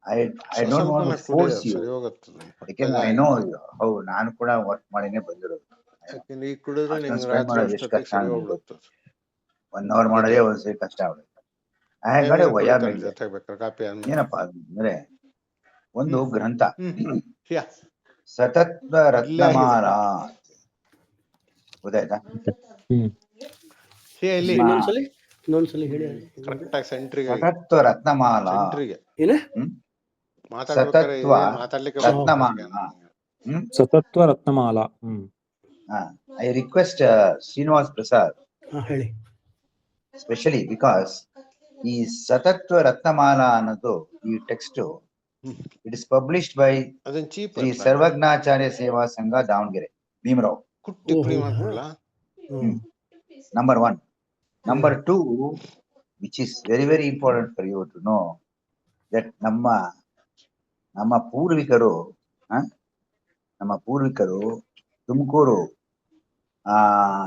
I don't want to force you. ಯಾಕೆಂದ್ರೆ I know how ನಾನು ಕೂಡ ವರ್ಕ್ ಮಾಡಿನೇ ಬಂದಿರೋದು. ಈ ಕುಡಿದ್ರೆ ನಿಮ್ಗೆ spend ರಾತ್ರಿ ಮಾಡೋದು ಎಷ್ಟು ಕಷ್ಟ ಸರಿ ಹೋಗ್ಬಿಡುತ್ತೆ. 1 hour ಮಾಡೋದೇ ಒಂದ್ಸರಿ ಕಷ್ಟ ಆಗುತ್ತೆ. ಜೊತೆಗೆ ಬೇಕಾದ್ರೆ ಕಾಪಿ ಆದ್ಮೇಲೆ ಏನಪ್ಪಾ ಅಂದ್ರೆ ಒಂದು ಗ್ರಂಥ ಯಾ. ಸತತ್ವ ರತ್ನಮಾಲಾ ಗೊತ್ತಾಯ್ತಾ? ಇಲ್ಲಿ ಇನ್ನೊಂದ್ಸಲಿ ಹೇಳಿ. ಕರೆಕ್ಟ್ ಆಗಿ ಸೆಂಟ್ರಿಗೆ ಸತತ್ವ ರತ್ನಮಾಲಾ ಏನ ಮಾತಾಡ್ಬೇಕಾದ್ರೆ ಸತತ್ವ ಮಾತಾಡ್ಲಿಕ್ಕೆ ರತ್ನಮಾಲಾ. ಸತತ್ವ ರತ್ನಮಾಲಾ. ಐ ರಿಕ್ವೆಸ್ಟ್ ಶ್ರೀನಿವಾಸ್ ಪ್ರಸಾದ್ ಹೇಳಿ. ಸ್ಪೆಷಲಿ ಬಿಕಾಸ್ ಈ ಸತತ್ವ ರತ್ನಮಾಲಾ ಅನ್ನೋದು ಈ text it is published by ಅದನ್ನ ಚೀಪ್ ಶ್ರೀ ಸರ್ವಜ್ಞಾಚಾರ್ಯ ಸೇವಾ ಸಂಘ ದಾವಣಗೆರೆ, ಭೀಮರಾವ್. ಕುಟ್ಟಿ ಫ್ರೀ ಮಾಡ್ಕೊಡ್ಲಾ? Number 1. Number 2, which is very very important for you to know that ನಮ್ಮ ಪೂರ್ವಿಕರು ತುಮಕೂರು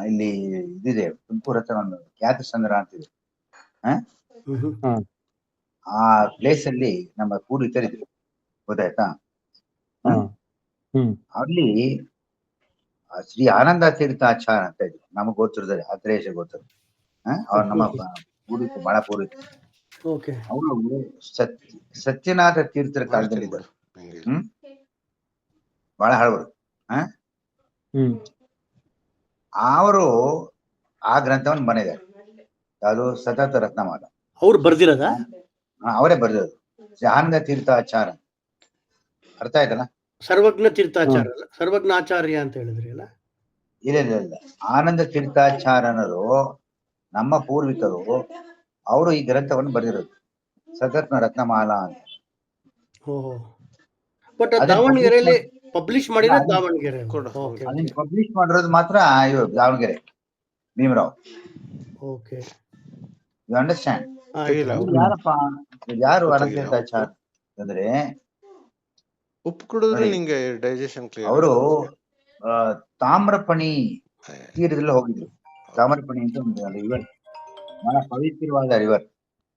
ಇಲ್ಲಿ ಇದಿದೆ, ತುಮಕೂರು ಹತ್ರ ಒಂದು ಖ್ಯಾತಸಂದ್ರ ಅಂತಿದೆ. ಆ ಪ್ಲೇಸ್ ಅಲ್ಲಿ ನಮ್ಮ ಪೂರ್ವಿಕರಿದ್ರು, ಗೊತ್ತಾಯ್ತಾ? ಅಲ್ಲಿ ಶ್ರೀ ಆನಂದ ತೀರ್ಥಾಚಾರ ಅಂತ ಇದ್ರು, ನಮಗ್ ಗೊತ್ತಿರ್ತಾರೆ, ಆತ್ರೇಶ ಗೊತ್ತಿರ್. ಅವ್ರು ನಮ್ಮ ಪೂರ್ವಿಕ, ಬಹಳ ಪೂರ್ವಿಕ. ಅವರು ಸತ್ಯನಾಥ ತೀರ್ಥರ ಕಾಲದಲ್ಲಿ ಇದ್ದರು. ಬಹಳ ಹಳವರು. ಅವರು ಆ ಗ್ರಂಥವನ್ನು ಬರೆದಿದ್ದಾರೆ. ಯಾವುದು? ಸತತ ರತ್ನಮಾಲ. ಅವ್ರು ಬರ್ದಿರೋದ? ಅವರೇ ಬರೆದವರು. ಆನಂದ ತೀರ್ಥಾಚಾರ. ಅರ್ಥ ಆಯ್ತಲ್ಲ? ಸರ್ವಜ್ಞ ತೀರ್ಥಾಚಾರ ಅಲ್ಲ, ಸರ್ವಜ್ಞಾಚಾರ್ಯ ಅಂತ ಹೇಳಿದ್ರಿ ಅಲ್ಲ? ಇಲ್ಲ. ಆನಂದ ತೀರ್ಥಾಚಾರ್ಯನರು ನಮ್ಮ ಪೂರ್ವಿಕರು, ಅವರು ಈ ಗ್ರಂಥವನ್ನು ಬರೆದಿರೋದು ಸತತ ರತ್ನಮಾಲಾ ಅಂತ. ಬಟ್ ದಾವಣಗೆರೆಯಲ್ಲಿ ಪಬ್ಲಿಷ್ ಮಾಡಿರೋದು ದಾವಣಗೆರೆ. ಪಬ್ಲಿಷ್ ಮಾಡಿರೋದು ಮಾತ್ರ Davanagere, Bhimrao. Okay, you understand? ಯಾರು ಆನಂದ ತೀರ್ಥಾಚಾರ್ಯ ಅಂದ್ರೆ ಉಪ್ಪು ಕುಡಿದ್ರೆ ನಿಂಗೆ ಡೈಜೆಷನ್ ಕ್ಲಿಯರ್. ಅವರು ತಾಮ್ರಪಣಿ ತೀರದಲ್ಲಿ ಹೋಗಿದ್ರು. ತಾಮ್ರಪಣಿ ಅಂತ ಒಂದು ರಿವರ್, ಬಹಳ ಪವಿತ್ರವಾದ ರಿವರ್,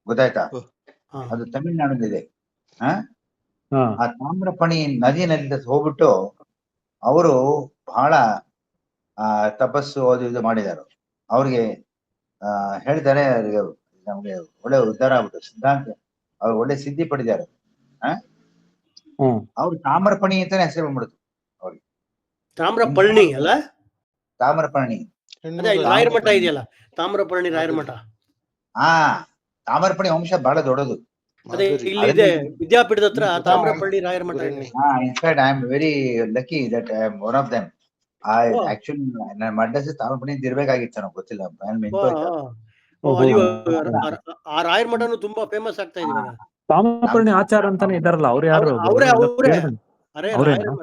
ಗೊತ್ತಾಯ್ತಾ? ಅದು ತಮಿಳ್ನಾಡಿನಲ್ಲಿದೆ. ಆ ತಾಮ್ರಪಣಿ ನದಿಯಲ್ಲಿ ಹೋಗ್ಬಿಟ್ಟು ಅವರು ಬಹಳ ತಪಸ್ಸು ಇದು ಮಾಡಿದಾರೆ. ಅವ್ರಿಗೆ ಹೇಳ್ತಾರೆ, ನಮ್ಗೆ ಒಳ್ಳೆ ಉದ್ಧಾರ ಆಗ್ಬಿಟ್ಟು ಸಿದ್ಧಾಂತ, ಅವ್ರು ಒಳ್ಳೆ ಸಿದ್ಧಿ ಪಡೆದಿದ್ದಾರೆ. ಅವ್ರು ತಾಮ್ರಪಣಿ ಅಂತಾನೆ ಹೆಸರು ಬಂದ್ಬಿಡುತ್ತೆ ಅವ್ರಿಗೆ. ತಾಮ್ರಪರ್ಣಿ ಅಲ್ಲ? ತಾಮ್ರಪರ್ಣಿ ರಾಯರ ಮಠ ಇದೆಯಲ್ಲ, ತಾಮ್ರಪರ್ಣಿ ರಾಯರ ಮಠ. ತಾಮ್ರಪರ್ಣಿ ವಂಶ ಬಹಳ ದೊಡ್ಡದು. ಅದೇ ಇಲ್ಲಿ ಇದೆ, ವಿದ್ಯಾಪೀಠದ ಹತ್ರ ತಾಮ್ರಪರ್ಣಿ ರಾಯರ ಮಠ ಇದೆ. In fact I am very lucky that I am one of them. Actually ನನ್ನ ಅಡ್ರೆಸ್ ತಾಮ್ರಪರ್ಣಿ ಇರ್ಬೇಕಾಗಿತ್ತು, ನನಗೆ ಗೊತ್ತಿಲ್ಲ. ಆ ರಾಯರ ಮಠನು ತುಂಬಾ ಫೇಮಸ್ ಆಗ್ತಾ ಇದೆ. ತಾಮ್ರಪರ್ಣಿ ಆಚಾರ ಅಂತಾನೆ ಇದಾರಲ್ಲ, ಅವ್ರು ಯಾರು?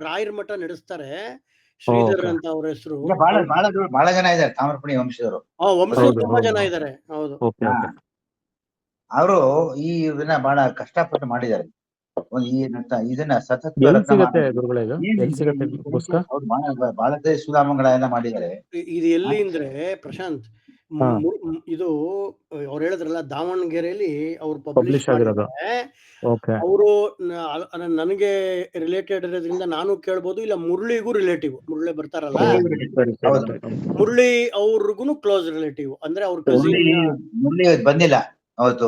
ರಾಯರ ಮಠ ನಡೆಸ್ತಾರೆ, ಶ್ರೀಧರ್ ಅಂತ ಅವ್ರ ಹೆಸರು. ಬಹಳ ಜನ ಇದ್ದಾರೆ ತಾಮ್ರಪರ್ಣಿ ವಂಶದವರು. ವಂಶದವರು ತುಂಬಾ ಜನ ಇದ್ದಾರೆ. ಹೌದು, ಅವರು ಇದನ್ನ ಬಹಳ ಕಷ್ಟಪಟ್ಟು ಮಾಡಿದ್ದಾರೆ. ಇದನ್ನ ಸತತ ಬಹಳ ಸುಧಾಮಗಳೆಲ್ಲ ಮಾಡಿದ್ದಾರೆ. ಇದು ಎಲ್ಲಿ ಅಂದ್ರೆ ಪ್ರಶಾಂತ್, ಇದು ಅವ್ರು ಹೇಳಿದ್ರಲ್ಲ ದಾವಣಗೆರೆಯಲ್ಲಿ ಅವ್ರು ಪಬ್ಲಿಷ್ ಮಾಡಿದ್ದಾರೆ. ಅವರು ನನಗೆ ರಿಲೇಟೆಡ್ ಇರೋದ್ರಿಂದ ನಾನು ಕೇಳ್ಬೋದು, ಇಲ್ಲ ಮುರಳಿಗೂ ರಿಲೇಟಿವ್. ಮುರಳಿ ಬರ್ತಾರಲ್ಲ, ಮುರಳಿ ಅವ್ರಿಗೂ ಕ್ಲೋಸ್ ರಿಲೇಟಿವ್. ಅಂದ್ರೆ ಅವ್ರ ಮುರಳಿ ಬಂದಿಲ್ಲ, ಅವತ್ತು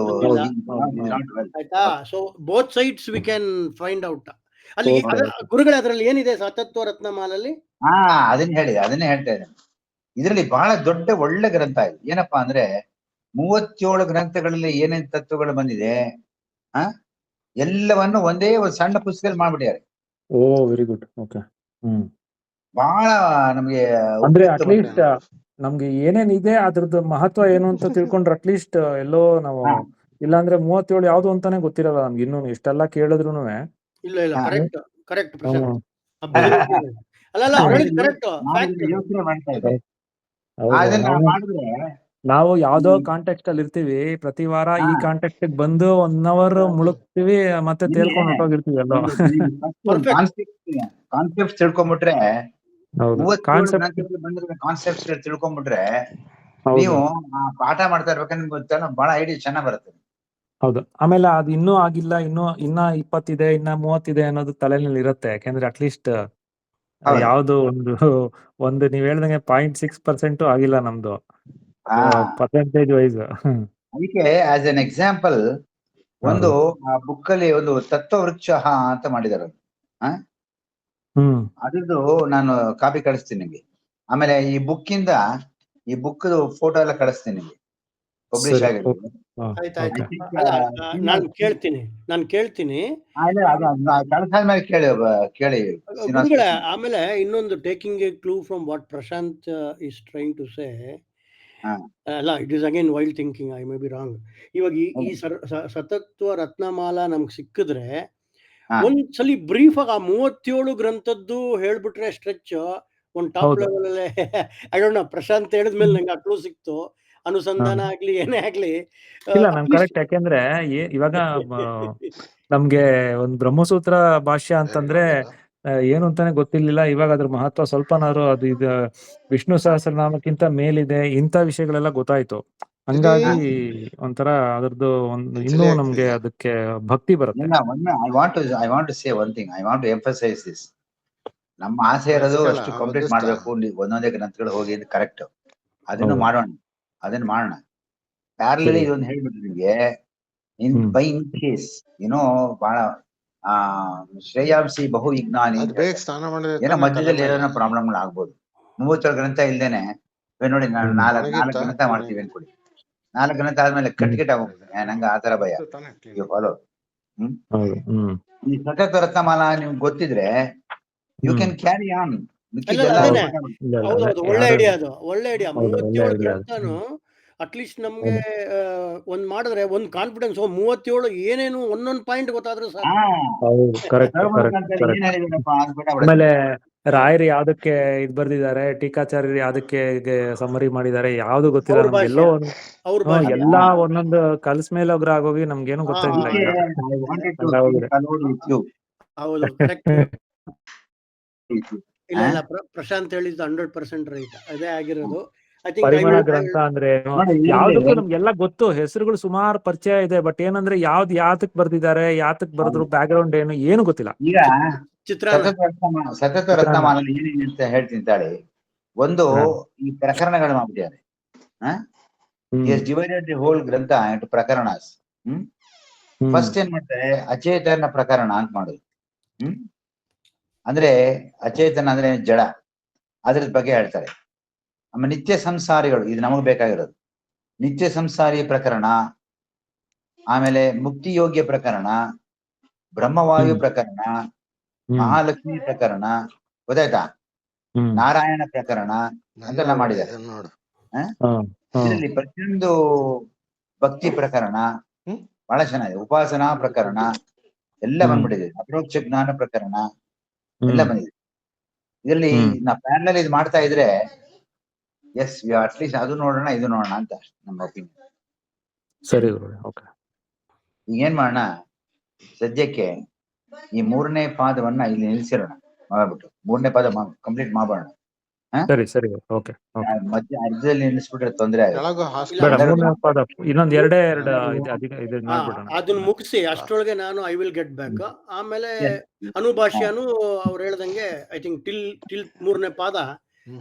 ಬಂದಿಲ್ಲ. ಆಯ್ತಾ? So both sides we can find out. ಅಲ್ಲಿ Okay, ಗುರುಗಳೇ ಅದ್ರಲ್ಲಿ ಏನಿದೆ ಸತತ್ವ ರತ್ನಮಾಲಲ್ಲಿ? ಅದನ್ನೇ ಹೇಳ್ತಾ ಇದ್ದೇನೆ. ಇದರಲ್ಲಿ ಬಹಳ ದೊಡ್ಡ ಒಳ್ಳೆ ಗ್ರಂಥ ಇದು. ಏನಪ್ಪಾ ಅಂದ್ರೆ 37 ಗ್ರಂಥಗಳಲ್ಲಿ ಏನೇನ್ ತತ್ವಗಳು ಬಂದಿದೆ ಎಲ್ಲವನ್ನು ಒಂದೇ ಒಂದು ಸಣ್ಣ ಪುಸ್ತಕದಲ್ಲಿ ಮಾಡ್ಬಿಟ್ಟಿದ್ದಾರೆ. ಓ ವೆರಿ ಗುಡ್. ಓಕೆ. ಬಹಳ ನಮ್ಗೆ ಅಂದ್ರೆ ಉಪಯುಕ್ತ ಅಟ್ಲೀಸ್ಟ್ ನಮ್ಗೆ ಏನೇನಿದೆ ಅದ್ರದ್ದು ಮಹತ್ವ ಏನು ಅಂತ ತಿಳ್ಕೊಂಡ್ರೆ ಅಟ್ಲೀಸ್ಟ್ ಎಲ್ಲೋ ನಾವು ಇಲ್ಲಾಂದ್ರೆ 37 ಯಾವ್ದು ಅಂತಾನೆ ಗೊತ್ತಿರಲ್ಲ ನಮ್ಗೆ ಇನ್ನೂ ಇಷ್ಟೆಲ್ಲ ಕೇಳಿದ್ರುನು. ಇಲ್ಲ ಕರೆಕ್ಟ್ ಪ್ರಶಾಂತ್. ಅಲ್ಲ ಕರೆಕ್ಟ್ ಫ್ಯಾಕ್ಟ್. ಯೋಚನೆ ಮಾಡ್ತಾ ಇದ್ದೆ. ಹೌದು. ಅದನ್ನ ಮಾಡಿದ್ರೆ ನಾವು ಯಾವ್ದೋ ಕಾಂಟೆಕ್ಸ್ಟ್ ಅಲ್ಲಿ ಇರ್ತೀವಿ, ಪ್ರತಿ ವಾರ ಈ ಕಾಂಟೆಕ್ಟ್ ಬಂದು 1 ಅವರ್ ಮುಳುಗ್ತೀವಿ, ಮತ್ತೆ ತೇಲ್ಕೊಂಡು ಹೊರಟೋಗಿರ್ತೀವಿ ಎಲ್ಲೋ. ಕಾನ್ಸೆಪ್ಟ್ ತಿಳ್ಕೊಂಡ್ಬಿಟ್ರೆ ಹೌದು. 37 ಕಾನ್ಸೆಪ್ಟ್ ತಿಳ್ಕೊಂಡ್ಬಿಟ್ರೆ ನೀವು ಪಾಠ ಮಾಡ್ತಾ ಇರ್ಬೇಕಂದ್ರೆ ನಿಮ್ಗೆ ಬಹಳ ಐಡಿಯಾ ಚೆನ್ನಾಗ್ ಬರುತ್ತೆ. ಹೌದು. ಆಮೇಲೆ ಅದು ಇನ್ನೂ ಆಗಿಲ್ಲ, ಇನ್ನ 20 ಇದೆ, ಇನ್ನ 30 ಇದೆ ಅನ್ನೋದು ತಲೆನಲ್ಲಿ ಇರುತ್ತೆ. ಯಾಕೆಂದ್ರೆ ಅಟ್ಲೀಸ್ಟ್ ಯಾವ್ದು ಒಂದು ನೀವ್ ಹೇಳ್ದಂಗೆ 0.6% ಆಗಿಲ್ಲ ನಮ್ದು ಪರ್ಸೆಂಟೇಜ್ ವೈಸ್. ಅದಕ್ಕೆ ಆಸ್ ಎನ್ ಎಕ್ಸಾಂಪಲ್ ಒಂದು ಬುಕ್ ಅಲ್ಲಿ ಒಂದು ತತ್ವ ವೃಕ್ಷ ಅಂತ ಮಾಡಿದಾರೆ. ಅದ್ರದ್ದು ನಾನು ಕಾಪಿ ಕಳಿಸ್ತೀನಿ ನಿಮ್ಗೆ. ಆಮೇಲೆ ಈ ಬುಕ್ ಫೋಟೋ ಎಲ್ಲ ಕಳಿಸ್ತೀನಿ ನಿಮ್ಗೆ, ಪಬ್ಲಿಷ್ ಆಗಿದೆ. ನಾನು ಕೇಳ್ತೀನಿ. ಕಳಿಸಾದ್ಮೇಲೆ ಕೇಳಿ. ಗುರುಗಳೇ, ಆಮೇಲೆ ಇನ್ನೊಂದು taking a clue from what Prashanth is trying to say. ಅಲ್ಲ, it is again wild thinking, I may be wrong. ಇವಾಗ ಈ ಸತತ್ವ ರತ್ನಮಾಲಾ ನಮ್ಗೆ ಸಿಕ್ಕಿದ್ರೆ ಒಂದ್ಸಲಿ ಬ್ರೀಫ್ ಆಗಿ ಆ 37 ಗ್ರಂಥದ್ದು ಹೇಳ್ಬಿಟ್ರೆ ಸ್ಟ್ರೆಚ್ ಒಂದ್ ಟಾಪ್ ಲೆವೆಲ್ ಅಲ್ಲೇ. ಐ ಡೋಂಟ್ ನೋ, ಪ್ರಶಾಂತ್ ಹೇಳಿದ್ಮೇಲೆ ನಂಗೆ ಆ ಕ್ಲೂ ಸಿಕ್ತು. ಅನುಸಂಧಾನ ಆಗ್ಲಿ ಏನೇ ಆಗ್ಲಿ. ಇಲ್ಲ, ನಮ್ ಕರೆಕ್ಟ್. ಯಾಕೆಂದ್ರೆ ಇವಾಗ ನಮ್ಗೆ ಒಂದ್ ಬ್ರಹ್ಮಸೂತ್ರ ಭಾಷ್ಯ ಅಂತಂದ್ರೆ ಏನು ಅಂತಾನೆ ಗೊತ್ತಿರ್ಲಿಲ್ಲ. ಇವಾಗ ಅದ್ರ ಮಹತ್ವ ಸ್ವಲ್ಪನಾದ್ರು ಅದು ಇದು ವಿಷ್ಣು ಸಹಸ್ರನಾಮಕ್ಕಿಂತ ಮೇಲಿದೆ, ಇಂಥ ವಿಷಯಗಳೆಲ್ಲ ಗೊತ್ತಾಯ್ತು. ಹಂಗಾಗಿ ಒಂಥರ ಅದ್ರದ್ದು ಇನ್ನೂ ನಮ್ಗೆ ಅದಕ್ಕೆ ಭಕ್ತಿ ಬರುತ್ತೆ. I want to say one thing. I want to emphasise this. ನಮ್ಮ ಆಸೆ ಇರೋದು ಅಷ್ಟು ಕಂಪ್ಲೀಟ್ ಮಾಡ್ಬೇಕು, ಒಂದೊಂದೇ ಗ್ರಂಥಗಳು ಹೋಗಿ ಕರೆಕ್ಟ್. ಅದನ್ನ ಮಾಡೋಣ. ಪ್ಯಾರಲಲಿ ಇದೊಂದು ಹೇಳ್ಬಿಟ್ಟು ನಿಮ್ಗೆ, ಬೈ ಇನ್ ಕೇಸ್ ಬಹಳ ಶ್ರೇಯಾಂಸಿ ಬಹು ವಿಜ್ಞಾನಿ ಏನೋ ಮಧ್ಯದಲ್ಲಿ ಏನೋ ಪ್ರಾಬ್ಲಮ್ಗಳು ಆಗ್ಬೋದು. 37 ಗ್ರಂಥ ಇಲ್ದೇನೆ ನೋಡಿ, ನಾನು 4 ಗ್ರಂಥ ಮಾಡ್ತೀವಿ ಅನ್ಕೊಡಿ. 4 ಗ್ರಂಥ ಆದ್ಮೇಲೆ ಕಟ್ಕಿಟ್ ಆಗೋಗ್ತದೆ. ನಂಗೆ ಆತರ ಭಯ. ಫಾಲೋ. ಈ ಸತತ ರತ್ನಮಾಲಾ ನಿಮ್ಗೆ ಗೊತ್ತಿದ್ರೆ ಯು ಕ್ಯಾನ್ ಕ್ಯಾರಿ ಆನ್. ಒಳ್ಳೆ ಐಡಿಯಾ ಅದು, ಒಳ್ಳೆ ಐಡಿಯಾ. 37 ಗ್ರಂಥನು ಅಟ್ಲೀಸ್ಟ್ ನಮ್ಗೆ ಒಂದ್ ಮಾಡಿದ್ರೆ ಒಂದ್ ಕಾನ್ಫಿಡೆನ್ಸ್. 37 ಏನೇನು ಒಂದೊಂದ್ ಪಾಯಿಂಟ್ ಗೊತ್ತಾದ್ರೆ ಆಮೇಲೆ ರಾಯರು ಯಾವ್ದಕ್ಕೆ ಇದ್ ಬರ್ದಿದ್ದಾರೆ, ಟೀಕಾಚಾರ್ಯರು ಯಾವ್ದಕ್ಕೆ ಸಮರಿ ಮಾಡಿದ್ದಾರೆ, ಯಾವ್ದು ಗೊತ್ತಿಲ್ಲ ನಮ್ಗೆ. ಎಲ್ಲೋ ಎಲ್ಲಾ ಒಂದೊಂದು ಕಲ್ಸ್ ಮೇಲೆ ಒಗ್ರ ಆಗೋಗಿ ನಮ್ಗೇನು ಗೊತ್ತಾಗಿಲ್ಲ. ಹೌದು, ಕರೆಕ್ಟ್. ಇಲ್ಲ, ಪ್ರಶಾಂತ್ ಹೇಳಿದ್ದು 100% ರೈಟ್. ಅದೇ ಆಗಿರೋದು. ಪರಿಮಳ ಗ್ರಂಥ ಅಂದ್ರೆ ಯಾವ್ದಕ್ಕೂ ನಮ್ಗೆಲ್ಲ ಗೊತ್ತು, ಹೆಸರುಗಳು ಸುಮಾರು ಪರಿಚಯ ಇದೆ. ಬಟ್ ಏನಂದ್ರೆ ಯಾತಕ್ ಬರ್ದಿದ್ದಾರೆ, ಯಾತಕ್ ಬರೆದ್ರು, ಬ್ಯಾಕ್ ಗ್ರೌಂಡ್ ಏನು ಗೊತ್ತಿಲ್ಲ. ಈಗ ಸತತ ರತ್ನಮಾಲ ಏನೇನು ಅಂತ ಹೇಳ್ತೀನಿ ತಾಳಿ. ಒಂದು, ಈ ಪ್ರಕರಣಗಳು ಮಾಡ್ಬಿಟ್ಟಿದ್ದಾರೆ. ಡಿವೈಡೆಡ್ ದಿ ಹೋಲ್ ಗ್ರಂಥ ಇಂಟು ಪ್ರಕರಣಸ್. ಫಸ್ಟ್ ಏನ್ ಮಾಡ್ತಾರೆ, ಅಚೇತನ ಪ್ರಕರಣ ಅಂತ ಮಾಡೋದು. ಅಂದ್ರೆ ಅಚೇತನ ಅಂದ್ರೆ ಜಡ, ಅದ್ರ ಬಗ್ಗೆ ಹೇಳ್ತಾರೆ. ಆಮೇಲೆ ನಿತ್ಯ ಸಂಸಾರಿಗಳು, ಇದು ನಮಗ್ ಬೇಕಾಗಿರೋದು. ನಿತ್ಯ ಸಂಸಾರಿ ಪ್ರಕರಣ, ಆಮೇಲೆ ಮುಕ್ತಿ ಯೋಗ್ಯ ಪ್ರಕರಣ, ಬ್ರಹ್ಮವಾಯು ಪ್ರಕರಣ, ಮಹಾಲಕ್ಷ್ಮಿ ಪ್ರಕರಣ, ಗೊತ್ತಾಯ್ತಾ, ನಾರಾಯಣ ಪ್ರಕರಣ ಅಂತೆಲ್ಲ ಮಾಡಿದ್ದಾರೆ. ಇದರಲ್ಲಿ ಪ್ರತಿಯೊಂದು ಭಕ್ತಿ ಪ್ರಕರಣ ಬಹಳ ಚೆನ್ನಾಗಿದೆ. ಉಪಾಸನಾ ಪ್ರಕರಣ ಎಲ್ಲ ಬಂದ್ಬಿಟ್ಟಿದೆ. ಅಪರೋಕ್ಷ ಜ್ಞಾನ ಪ್ರಕರಣ ಎಲ್ಲ ಬಂದಿದೆ. ಇದರಲ್ಲಿ ನಾವು ಪ್ಯಾರಲಲ್ ಇದು ಮಾಡ್ತಾ ಇದ್ರೆ ಎಸ್, ಅಟ್ಲೀಸ್ಟ್ ಅದು ನೋಡೋಣ ಇದು ನೋಡೋಣ ಅಂತ ನಮ್ಮ ಒಪಿನಿಯನ್. ಸರಿ. ಈಗ ಏನ್ ಮಾಡೋಣ, ಸದ್ಯಕ್ಕೆ ಈ 3ನೇ ಪಾದವನ್ನ ಇಲ್ಲಿ ನಿಲ್ಸಿರೋಣ, ಮಾಡ್ಬಿಟ್ಟು 3ನೇ ಪಾದ ಕಂಪ್ಲೀಟ್ ಮಾಡೋಣ. ಸರಿ. ಓಕೆ. ಮಧ್ಯ ಅರ್ಧದಲ್ಲಿ ನಿಲ್ಲಿಸ್ಬಿಟ್ರೆ ತೊಂದರೆ ಇನ್ನೊಂದ್ ಎರಡೇ ಅದನ್ನ ಮುಗಿಸಿ ಅಷ್ಟರೊಳಗೆ ನಾನು ಐ ವಿಲ್ ಗೆಟ್ ಬ್ಯಾಕ್. ಆಮೇಲೆ ಅನುಭಾಷ್ಯನು ಅವ್ರು ಹೇಳ್ದಂಗೆ ಐ ಥಿಂಕ್ ಟಿಲ್ 3ನೇ ಪಾದ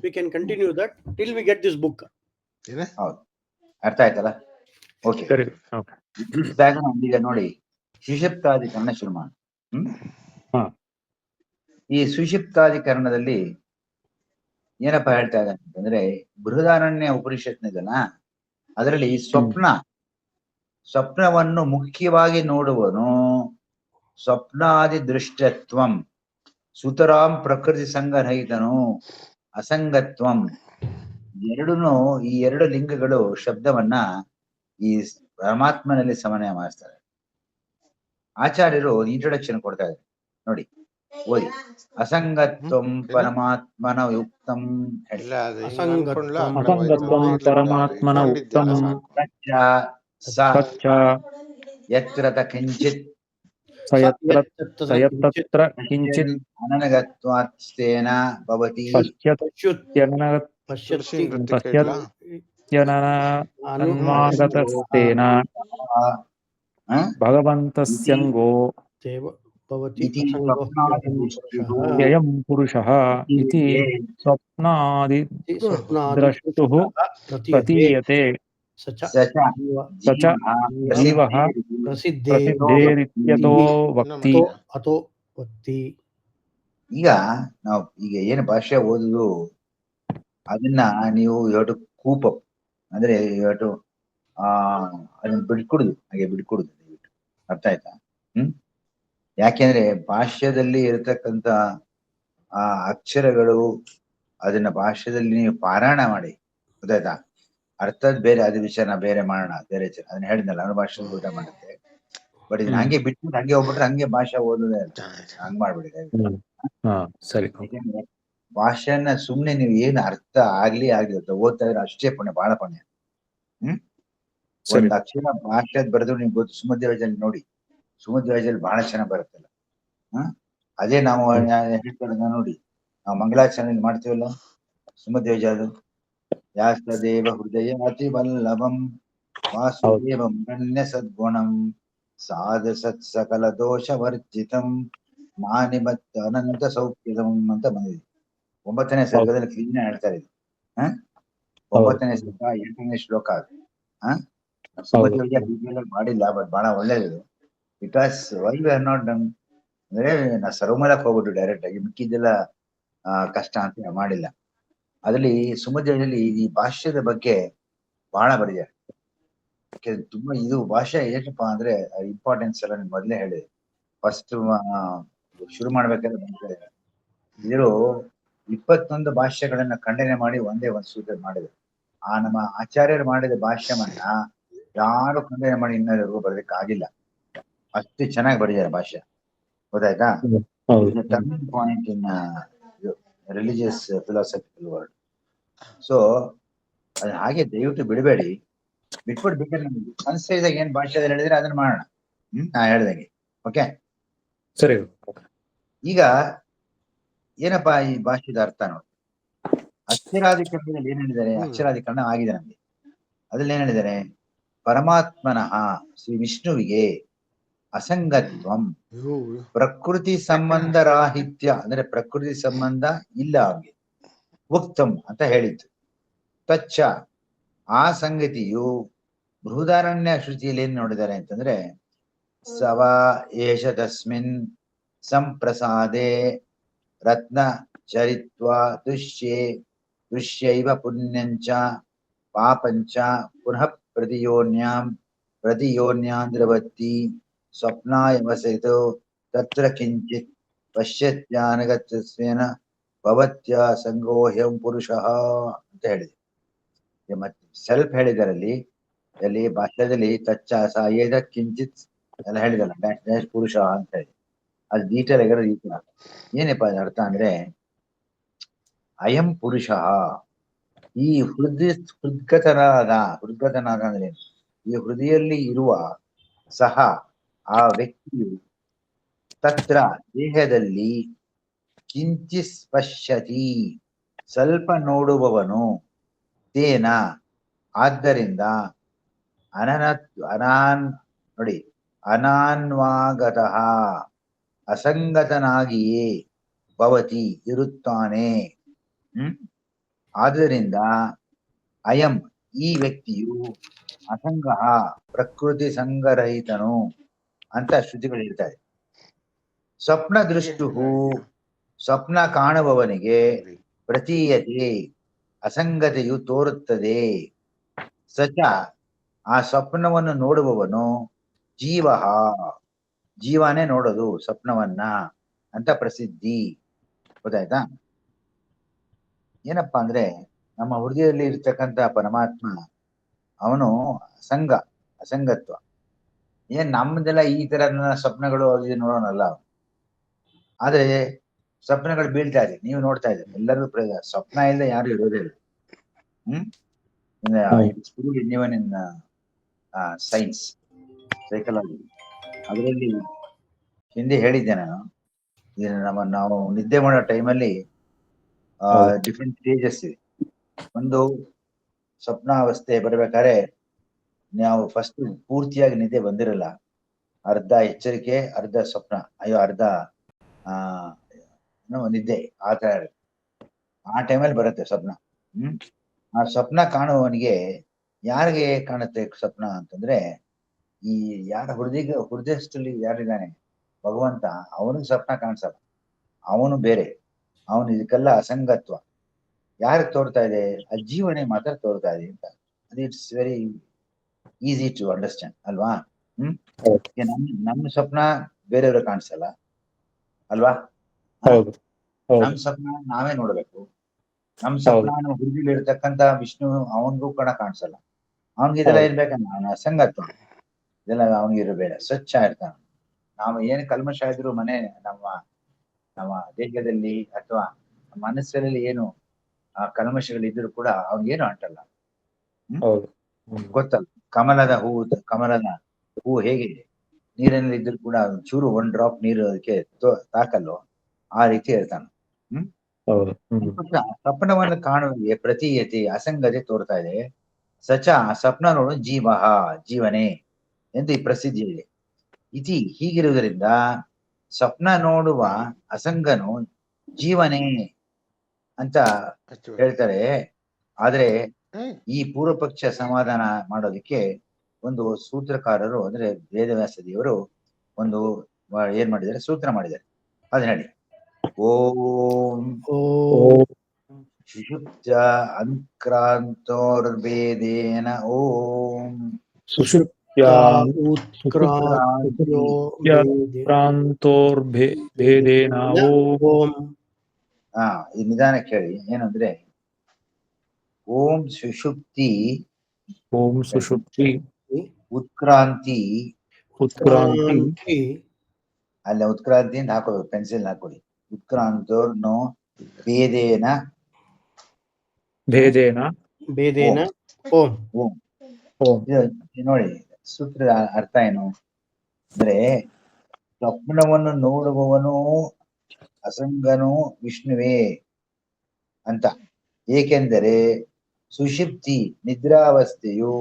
we can continue that till we get this book. ಹೌದು, ಅರ್ಥ ಆಯ್ತಲ್ಲ? ಓಕೆ, ಸರಿ. ಓಕೆ. ಈಗ ನೋಡಿ ಸುಷುಪ್ತಾಧಿಕರಣ ಶುರು ಮಾಡಿ. ಹಾ. ಈ ಸುಷುಪ್ತಾಧಿಕರಣದಲ್ಲಿ ಏನಪ್ಪಾ ಹೇಳ್ತಾ ಇದ್ದಾನೆ ಅಂತಂದ್ರೆ, ಬೃಹದಾರಣ್ಯ ಉಪನಿಷತ್ನಿದಲ್ಲ, ಅದರಲ್ಲಿ ಸ್ವಪ್ನವನ್ನು ಮುಖ್ಯವಾಗಿ ನೋಡುವನು. ಸ್ವಪ್ನಾದಿ ದೃಷ್ಟತ್ವಂ ಸುತರಾಂ ಪ್ರಕೃತಿ ಸಂಗರಹಿತನು ಅಸಂಗತ್ವಂ. ಈ ಎರಡು ಲಿಂಗಗಳು ಶಬ್ದವನ್ನ ಈ ಪರಮಾತ್ಮನಲ್ಲಿ ಸಮನ್ವಯ ಮಾಡಿಸ್ತಾರೆ. ಆಚಾರ್ಯರು ಇಂಟ್ರೊಡಕ್ಷನ್ ಕೊಡ್ತಾ ಇದ್ದಾರೆ ನೋಡಿ, ಓದಿ. ಅಸಂಗತ್ವಂ ಪರಮಾತ್ಮನ ಯುಕ್ತಂ ಅಸಂಗತ್ವಂ ಪರಮಾತ್ಮನ ಉಕ್ತಂ ಯತ್ರ ಕಿಂಚಿತ್ ಸಯತ್ರ ಕಿಂಚಿತ್ ಅನನಗತ್ವಾತ್ಸ್ತೇನ ಭವತಿ ಪಶ್ಯತ್ಯನನ್ವಾಗತಸ್ತೇನ ಭಗವಂತಸ್ಯಂಗೋ ಯಯಂ ಪುರುಷಃ ಇತಿ ಸ್ವಪ್ನಾದಿ ದ್ರಷ್ಟುಃ ಪ್ರತೀಯತೆ ಸ ಚ ಜೀವಃ ಪ್ರಸಿದ್ಧೇರಿತ್ಯತೋ ವಕ್ತಿ. ಈಗ ಏನು ಭಾಷೆ ಓದುದು ಅದನ್ನ ನೀವು ಇವತ್ತು ಕೂಪಪ್ ಅಂದ್ರೆ ಇವತ್ತು ಅದನ್ನ ಬಿಟ್ಕೊಡುದು, ಹಾಗೆ ಬಿಟ್ಕೊಡುದು ದಯವಿಟ್ಟು. ಅರ್ಥ ಆಯ್ತಾ? ಯಾಕೆಂದ್ರೆ ಭಾಷ್ಯದಲ್ಲಿ ಇರತಕ್ಕಂತ ಅಕ್ಷರಗಳು, ಅದನ್ನ ಭಾಷ್ಯದಲ್ಲಿ ನೀವು ಪಾರಾಯಣ ಮಾಡಿ, ಗೊತ್ತಾಯ್ತಾ? ಅರ್ಥದ್ ಬೇರೆ, ಅದು ವಿಷಯನ ಬೇರೆ ಮಾಡೋಣ, ಬೇರೆ ಅದನ್ನ ಹೇಳಿದ್ನಲ್ಲ, ಅವನು ಭಾಷೆ ಊಟ ಮಾಡುತ್ತೆ. ಬಟ್ ಇದನ್ನ ಹಂಗೆ ಬಿಟ್ಬಿಟ್ಟು ಹಂಗೆ ಹೋಗ್ಬಿಟ್ರೆ ಹಂಗೆ ಭಾಷೆ ಓದೋದೇ ಹಂಗ್ ಮಾಡ್ಬಿಡಿದೆ. ಸರಿ. ಭಾಷೆಯನ್ನ ಸುಮ್ನೆ ನೀವು ಏನು ಅರ್ಥ ಆಗ್ಲಿ ಓದ್ತಾ ಇದ್ರೆ ಅಷ್ಟೇ ಪುಣ್ಯ, ಬಹಳ ಪುಣ್ಯ. ಒಂದ್ ಅಕ್ಷರ ಭಾಷೆದ್ ಬರೆದು ನಿಮ್ಗೆ ಗೊತ್ತು. ಸುಮಧ್ವಜಲ್ಲಿ ನೋಡಿ, ಸುಮಧ್ವಜಲ್ಲಿ ಬಹಳ ಚೆನ್ನಾಗಿ ಬರುತ್ತಲ್ಲ. ಅದೇ ನಾವು ಹೇಳ್ಕೊಳ್ಳೋದ ನೋಡಿ, ನಾವು ಮಂಗಳಾಚರಣೆ ಮಾಡ್ತೀವಲ್ಲ, ಸುಮಧ್ವಜ ಅದು ಯಾಸ್ತದೇವ ಹೃದಯ ಅತಿ ವಲ್ಲಭಂ ವಾಸುದೇವಂ ಗಣ್ಯ ಸದ್ಗುಣಂ ಸಾಧ ಸತ್ ಸಕಲ ದೋಷ ವರ್ಜಿತಂ ಮಾನಿಮತ್ ಅನಂತ ಸೌಖ್ಯದಂ ಅಂತ ಬಂದಿದೆ. 9ನೇ ಸರ್ಗದಲ್ಲಿ ಕ್ಲೀನ್ ಹೇಳ್ತಾರೆ ಇದು. 9ನೇ ಸರ್ಗ 8ನೇ ಶ್ಲೋಕ ಅದು. ಮಾಡಿಲ್ಲ, ಬಟ್ ಬಹಳ ಒಳ್ಳೇದು. Because why we are not done ಅಂದ್ರೆ ನಾ ಸರ್ವಮೂಲಕ್ಕೆ ಹೋಗ್ಬಿಟ್ಟು ಡೈರೆಕ್ಟ್ ಆಗಿ, ಮಿಕ್ಕಿದ್ದೆಲ್ಲ ಕಷ್ಟ ಅಂತ ಮಾಡಿಲ್ಲ. ಅದರಲ್ಲಿ ಸುಮಧ್ವಜದಲ್ಲಿ ಈ ಭಾಷ್ಯದ ಬಗ್ಗೆ ಬಹಳ ಬರೆದಿದ್ದಾರೆ. ತುಂಬಾ ಇದು ಭಾಷೆ ಏನಪ್ಪ ಅಂದ್ರೆ ಇಂಪಾರ್ಟೆನ್ಸ್ ಎಲ್ಲ ನಿಮ್ಗೆ ಮೊದಲೇ ಹೇಳಿದೆ. ಫಸ್ಟ್ ಶುರು ಮಾಡ್ಬೇಕಾದ್ರೆ ಇವರು 21 ಭಾಷ್ಯಗಳನ್ನ ಖಂಡನೆ ಮಾಡಿ ಒಂದೇ ಒಂದು ಸೂತ್ರ ಮಾಡಿದ್ರು. ನಮ್ಮ ಆಚಾರ್ಯರು ಮಾಡಿದ ಭಾಷ್ಯವನ್ನ ಯಾರು ಖಂಡನೆ ಮಾಡಿ ಇನ್ನೂ ಬರೋದಕ್ಕೆ ಆಗಿಲ್ಲ. ಅಷ್ಟು ಚೆನ್ನಾಗಿ ಬರೆದಿದ್ದಾರೆ ಭಾಷ್ಯ, ಗೊತ್ತಾಯ್ತಾ? Turning point in religious philosophical word. So ಅದ್ ಹಾಗೆ ದಯವಿಟ್ಟು ಬಿಡಬೇಡಿ. ಬಿಟ್ಬಿಟ್ಟು ಬೇಕಾದ್ರೆ ನಮ್ಗೆ ಕನ್ಸೈಸಾಗಿ ಏನ್ ಭಾಷೆದಲ್ಲಿ ಹೇಳಿದ್ರೆ ಅದನ್ನ ಮಾಡೋಣ. ನಾ ಹೇಳ್ದಂಗೆ. ಓಕೆ, ಸರಿ. ಈಗ ಏನಪ್ಪಾ ಈ ಭಾಷೆದ ಅರ್ಥ ನೋಡಿ. ಅಕ್ಷರಾಧಿಕರಣದಲ್ಲಿ ಏನ್ ಹೇಳಿದ್ದಾರೆ? ಅಕ್ಷರಾಧಿಕರಣ ಆಗಿದೆ ನಮ್ಗೆ. ಅದ್ರಲ್ಲಿ ಏನ್ ಹೇಳಿದ್ದಾರೆ? ಪರಮಾತ್ಮನಃ ಶ್ರೀ ವಿಷ್ಣುವಿಗೆ ಅಸಂಗತ್ವಂ ಪ್ರಕೃತಿ ಸಂಬಂಧ ರಾಹಿತ್ಯ, ಅಂದ್ರೆ ಪ್ರಕೃತಿ ಸಂಬಂಧ ಇಲ್ಲ ಅವ್ರಿಗೆ, ಉಕ್ತಂ ಅಂತ ಹೇಳಿತ್ತು. ತಚ್ಚ ಆ ಸಂಗತಿಯು ಬೃಹದಾರಣ್ಯ ಶ್ರುತಿಯಲ್ಲಿ ಏನ್ ನೋಡಿದ್ದಾರೆ ಅಂತಂದ್ರೆ, ಸವ ಏಷ ತಸ್ಮಿನ್ ಸಂಪ್ರಸಾದೆ ರತ್ನ ಚರಿತ್ವ ದೃಶ್ಯೈವ ಪುಣ್ಯಂಚ ಪಾಪಂಚ ಪುನಃ ಪ್ರತಿಯೋನ್ಯಾಂದ್ರವತ್ತಿ ಸ್ವಪ್ನಾಯವಸೆತು ತತ್ರ ಕಿಂಚಿತ್ ಪಶ್ಯತ್ಯಾನಗತ್ಯಸ್ವೇನ ಭವತ್ಯ ಸಂಗೋಹ್ಯಂ ಪುರುಷಃ ಅಂತ ಹೇಳಿದೆ. ಮತ್ತೆ ಸೆಲ್ಫ್ ಹೇಳಿದಾರಲ್ಲಿ ಅಲ್ಲಿ ಭಾಷ್ಯದಲ್ಲಿ ತಚ್ಚ ಸ ಏದ ಕಿಂಚಿತ್ ಎಲ್ಲ ಹೇಳಿದಲ್ಲ, ಡ್ಯಾಶ್ ಪುರುಷ ಅಂತ ಹೇಳಿ. ಅದು ಡೀಟೇಲ್ ಆಗಿರೋ ಈ ತರ. ಏನಪ್ಪ ಅದ ಅರ್ಥ ಅಂದ್ರೆ, ಅಯಂ ಪುರುಷ, ಈ ಹೃದ್ಗತನಾದ ಅಂದ್ರೆ ಈ ಹೃದಯಲ್ಲಿ ಇರುವ ಸಹ ಆ ವ್ಯಕ್ತಿಯು ತತ್ರ ದೇಹದಲ್ಲಿ ಕಿಂಚಿತ್ ಪಶ್ಯತಿ ಸ್ವಲ್ಪ ನೋಡುವವನು, ತೇನ ಆದ್ದರಿಂದ ನೋಡಿ ಅನಾನ್ವಾಗತಃ ಅಸಂಗತನಾಗಿಯೇ ಭವತಿ ಇರುತ್ತಾನೆ. ಆದ್ದರಿಂದ ಅಯಂ ಈ ವ್ಯಕ್ತಿಯು ಅಸಂಗ ಪ್ರಕೃತಿ ಸಂಗರಹಿತನು ಅಂತ ಶ್ರುತಿಗಳು ಹೇಳ್ತಾರೆ. ಸ್ವಪ್ನ ದೃಷ್ಟು ಸ್ವಪ್ನ ಕಾಣುವವನಿಗೆ ಪ್ರತೀಯತೆ ಅಸಂಗತೆಯು ತೋರುತ್ತದೆ. ಸಚ ಆ ಸ್ವಪ್ನವನ್ನು ನೋಡುವವನು ಜೀವನೇ ನೋಡೋದು ಸ್ವಪ್ನವನ್ನ ಅಂತ ಪ್ರಸಿದ್ಧಿ. ಗೊತ್ತಾಯ್ತಾ? ಏನಪ್ಪಾ ಅಂದ್ರೆ ನಮ್ಮ ಹೃದಯದಲ್ಲಿ ಇರ್ತಕ್ಕಂಥ ಪರಮಾತ್ಮ ಅವನು ಅಸಂಗತ್ವ. ಏನ್ ನಮ್ದೆಲ್ಲ ಈ ತರ ಸ್ವಪ್ನಗಳು ಅದು ನೋಡೋಣಲ್ಲ. ಆದ್ರೆ ಸ್ವಪ್ನಗಳು ಬೀಳ್ತಾ ಇದೆ, ನೀವು ನೋಡ್ತಾ ಇದ್ದೀರಿ ಎಲ್ಲರೂ. ಸ್ವಪ್ನ ಇಲ್ಲದೆ ಯಾರು ಇರೋದೇ ಇಲ್ಲ. ನೀವನ್ ಇನ್ ಸೈನ್ಸ್ ಸೈಕಾಲಜಿ ಅದರಲ್ಲಿ ಹಿಂದೆ ಹೇಳಿದ್ದೆ ನಾನು. ನಾವು ನಿದ್ದೆ ಮಾಡೋ ಟೈಮಲ್ಲಿ ಡಿಫ್ರೆಂಟ್ ಸ್ಟೇಜಸ್ ಇದೆ. ಒಂದು ಸ್ವಪ್ನಾವಸ್ಥೆ ಬರ್ಬೇಕಾದ್ರೆ ನಾವು ಫಸ್ಟ್ ಪೂರ್ತಿಯಾಗಿ ನಿದ್ದೆ ಬಂದಿರಲ್ಲ, ಅರ್ಧ ಎಚ್ಚರಿಕೆ ಅರ್ಧ ಸ್ವಪ್ನ, ಅರ್ಧ ನಿದ್ದೆ ಆ ತರ. ಆ ಟೈಮಲ್ಲಿ ಬರುತ್ತೆ ಸ್ವಪ್ನ. ಆ ಸ್ವಪ್ನ ಕಾಣುವವನಿಗೆ ಯಾರಿಗೆ ಕಾಣುತ್ತೆ ಸ್ವಪ್ನ ಅಂತಂದ್ರೆ, ಈ ಯಾರ ಹೃದಯಸ್ಥಲ್ಲಿ ಯಾರಿದ್ದಾನೆ ಭಗವಂತ, ಅವನಿಗೆ ಸ್ವಪ್ನ ಕಾಣಿಸಲ್ಲ. ಅವನು ಬೇರೆ, ಅವನು ಇದಕ್ಕೆಲ್ಲ ಅಸಂಗತ್ವ. ಯಾರಿಗೆ ತೋರ್ತಾ ಇದೆ? ಆ ಜೀವನೇ ಮಾತ್ರ ತೋರ್ತಾ ಇದೆ ಅಂತ. It's very easy to understand ಅಲ್ವಾ? ನಮ್ಮ ಸ್ವಪ್ನ ಬೇರೆಯವ್ರಿಗೆ ಕಾಣಿಸಲ್ಲ ಅಲ್ವಾ? ನಮ್ ಸ್ವಪ್ನ ನಾವೇ ನೋಡ್ಬೇಕು. ನಮ್ ಸ್ವಪ್ನ ನಮ್ಮ ಹೃದಯದಲ್ಲಿ ಇರ್ತಕ್ಕಂಥ ವಿಷ್ಣು ಅವನಿಗೂ ಕಾಣಿಸಲ್ಲ. ಅವನಿಗೆ ಇದೆಲ್ಲ ಇರ್ಬೇಕನ್ನ, ಅವನ ಅಸಂಗತ್ವ ಇದೆಲ್ಲ ಅವನಿಗೆ ಇರಬೇಡ, ಸ್ವಚ್ಛ ಇರ್ತಾನೆ. ನಾವು ಏನು ಕಲ್ಮಶ ಇದ್ರು ನಮ್ಮ ದೇಹದಲ್ಲಿ ಅಥವಾ ಮನಸ್ಸಲ್ಲಿ ಏನು ಕಲ್ಮಶಗಳಿದ್ರು ಕೂಡ ಅವನಿಗೇನು ಅಂಟಲ್ಲ. ಗೊತ್ತಲ್ಲ, ಕಮಲದ ಹೂವು ಹೇಗೆ ನೀರಿನಲ್ಲಿ ಇದ್ರು ಕೂಡ ಚೂರು 1 ಡ್ರಾಪ್ ನೀರು ಅದಕ್ಕೆ ತಾಕಲ್ಲೋ, ಆ ರೀತಿ ಇರ್ತಾನೆ. ಸ್ವಪ್ನವನ್ನು ಕಾಣುವ ಪ್ರತೀಯತೆ ಅಸಂಗತೆ ತೋರ್ತಾ ಇದೆ. ಸಚ ಸ್ವಪ್ನ ನೋಡು ಜೀವನೇ ಎಂದು ಈ ಪ್ರಸಿದ್ಧಿ ಇದೆ. ಇತಿ ಹೀಗಿರುವುದರಿಂದ ಸ್ವಪ್ನ ನೋಡುವ ಅಸಂಗನು ಜೀವನೇ ಅಂತ ಹೇಳ್ತಾರೆ. ಆದ್ರೆ ಈ ಪೂರ್ವ ಪಕ್ಷ ಸಮಾಧಾನ ಮಾಡೋದಕ್ಕೆ ಒಂದು ಸೂತ್ರಕಾರರು ಅಂದ್ರೆ ವೇದವ್ಯಾಸ ದೇವರು ಒಂದು ಏನ್ ಮಾಡಿದ್ದಾರೆ, ಸೂತ್ರ ಮಾಡಿದ್ದಾರೆ. ಅದನ್ನ ಹೇಳಿ. ಓಂ ಸುಷುಪ್ತ ಅನುಕ್ರಾಂತೋರ್ಭೇದೇನ ಓಂ ಉತ್ಕ್ರಾಂತೋರ್ಭೇದೇನ ಓಂ. ಈ ನಿಧಾನ ಕೇಳಿ. ಏನಂದ್ರೆ ಓಂ ಸುಷುಪ್ತಿ ಉತ್ಕ್ರಾಂತಿ ಅಲ್ಲ, ಉತ್ಕ್ರಾಂತಿ ಅಂತ ಹಾಕೋಬೇಕು, ಪೆನ್ಸಿಲ್ ಹಾಕೊಳ್ಳಿ. ಉತ್ಕ್ರಾಂತೋರ್ನೋ ಭೇದೇನ ಓಂ. ನೋಡಿ ಸೂತ್ರದ ಅರ್ಥ ಏನು ಅಂದ್ರೆ, ಸ್ವಪ್ನವನ್ನು ನೋಡುವವನು ಅಸಂಗನು ವಿಷ್ಣುವೇ ಅಂತ. ಏಕೆಂದರೆ ಸುಷುಪ್ತಿ ನಿದ್ರಾವಸ್ಥೆಯು,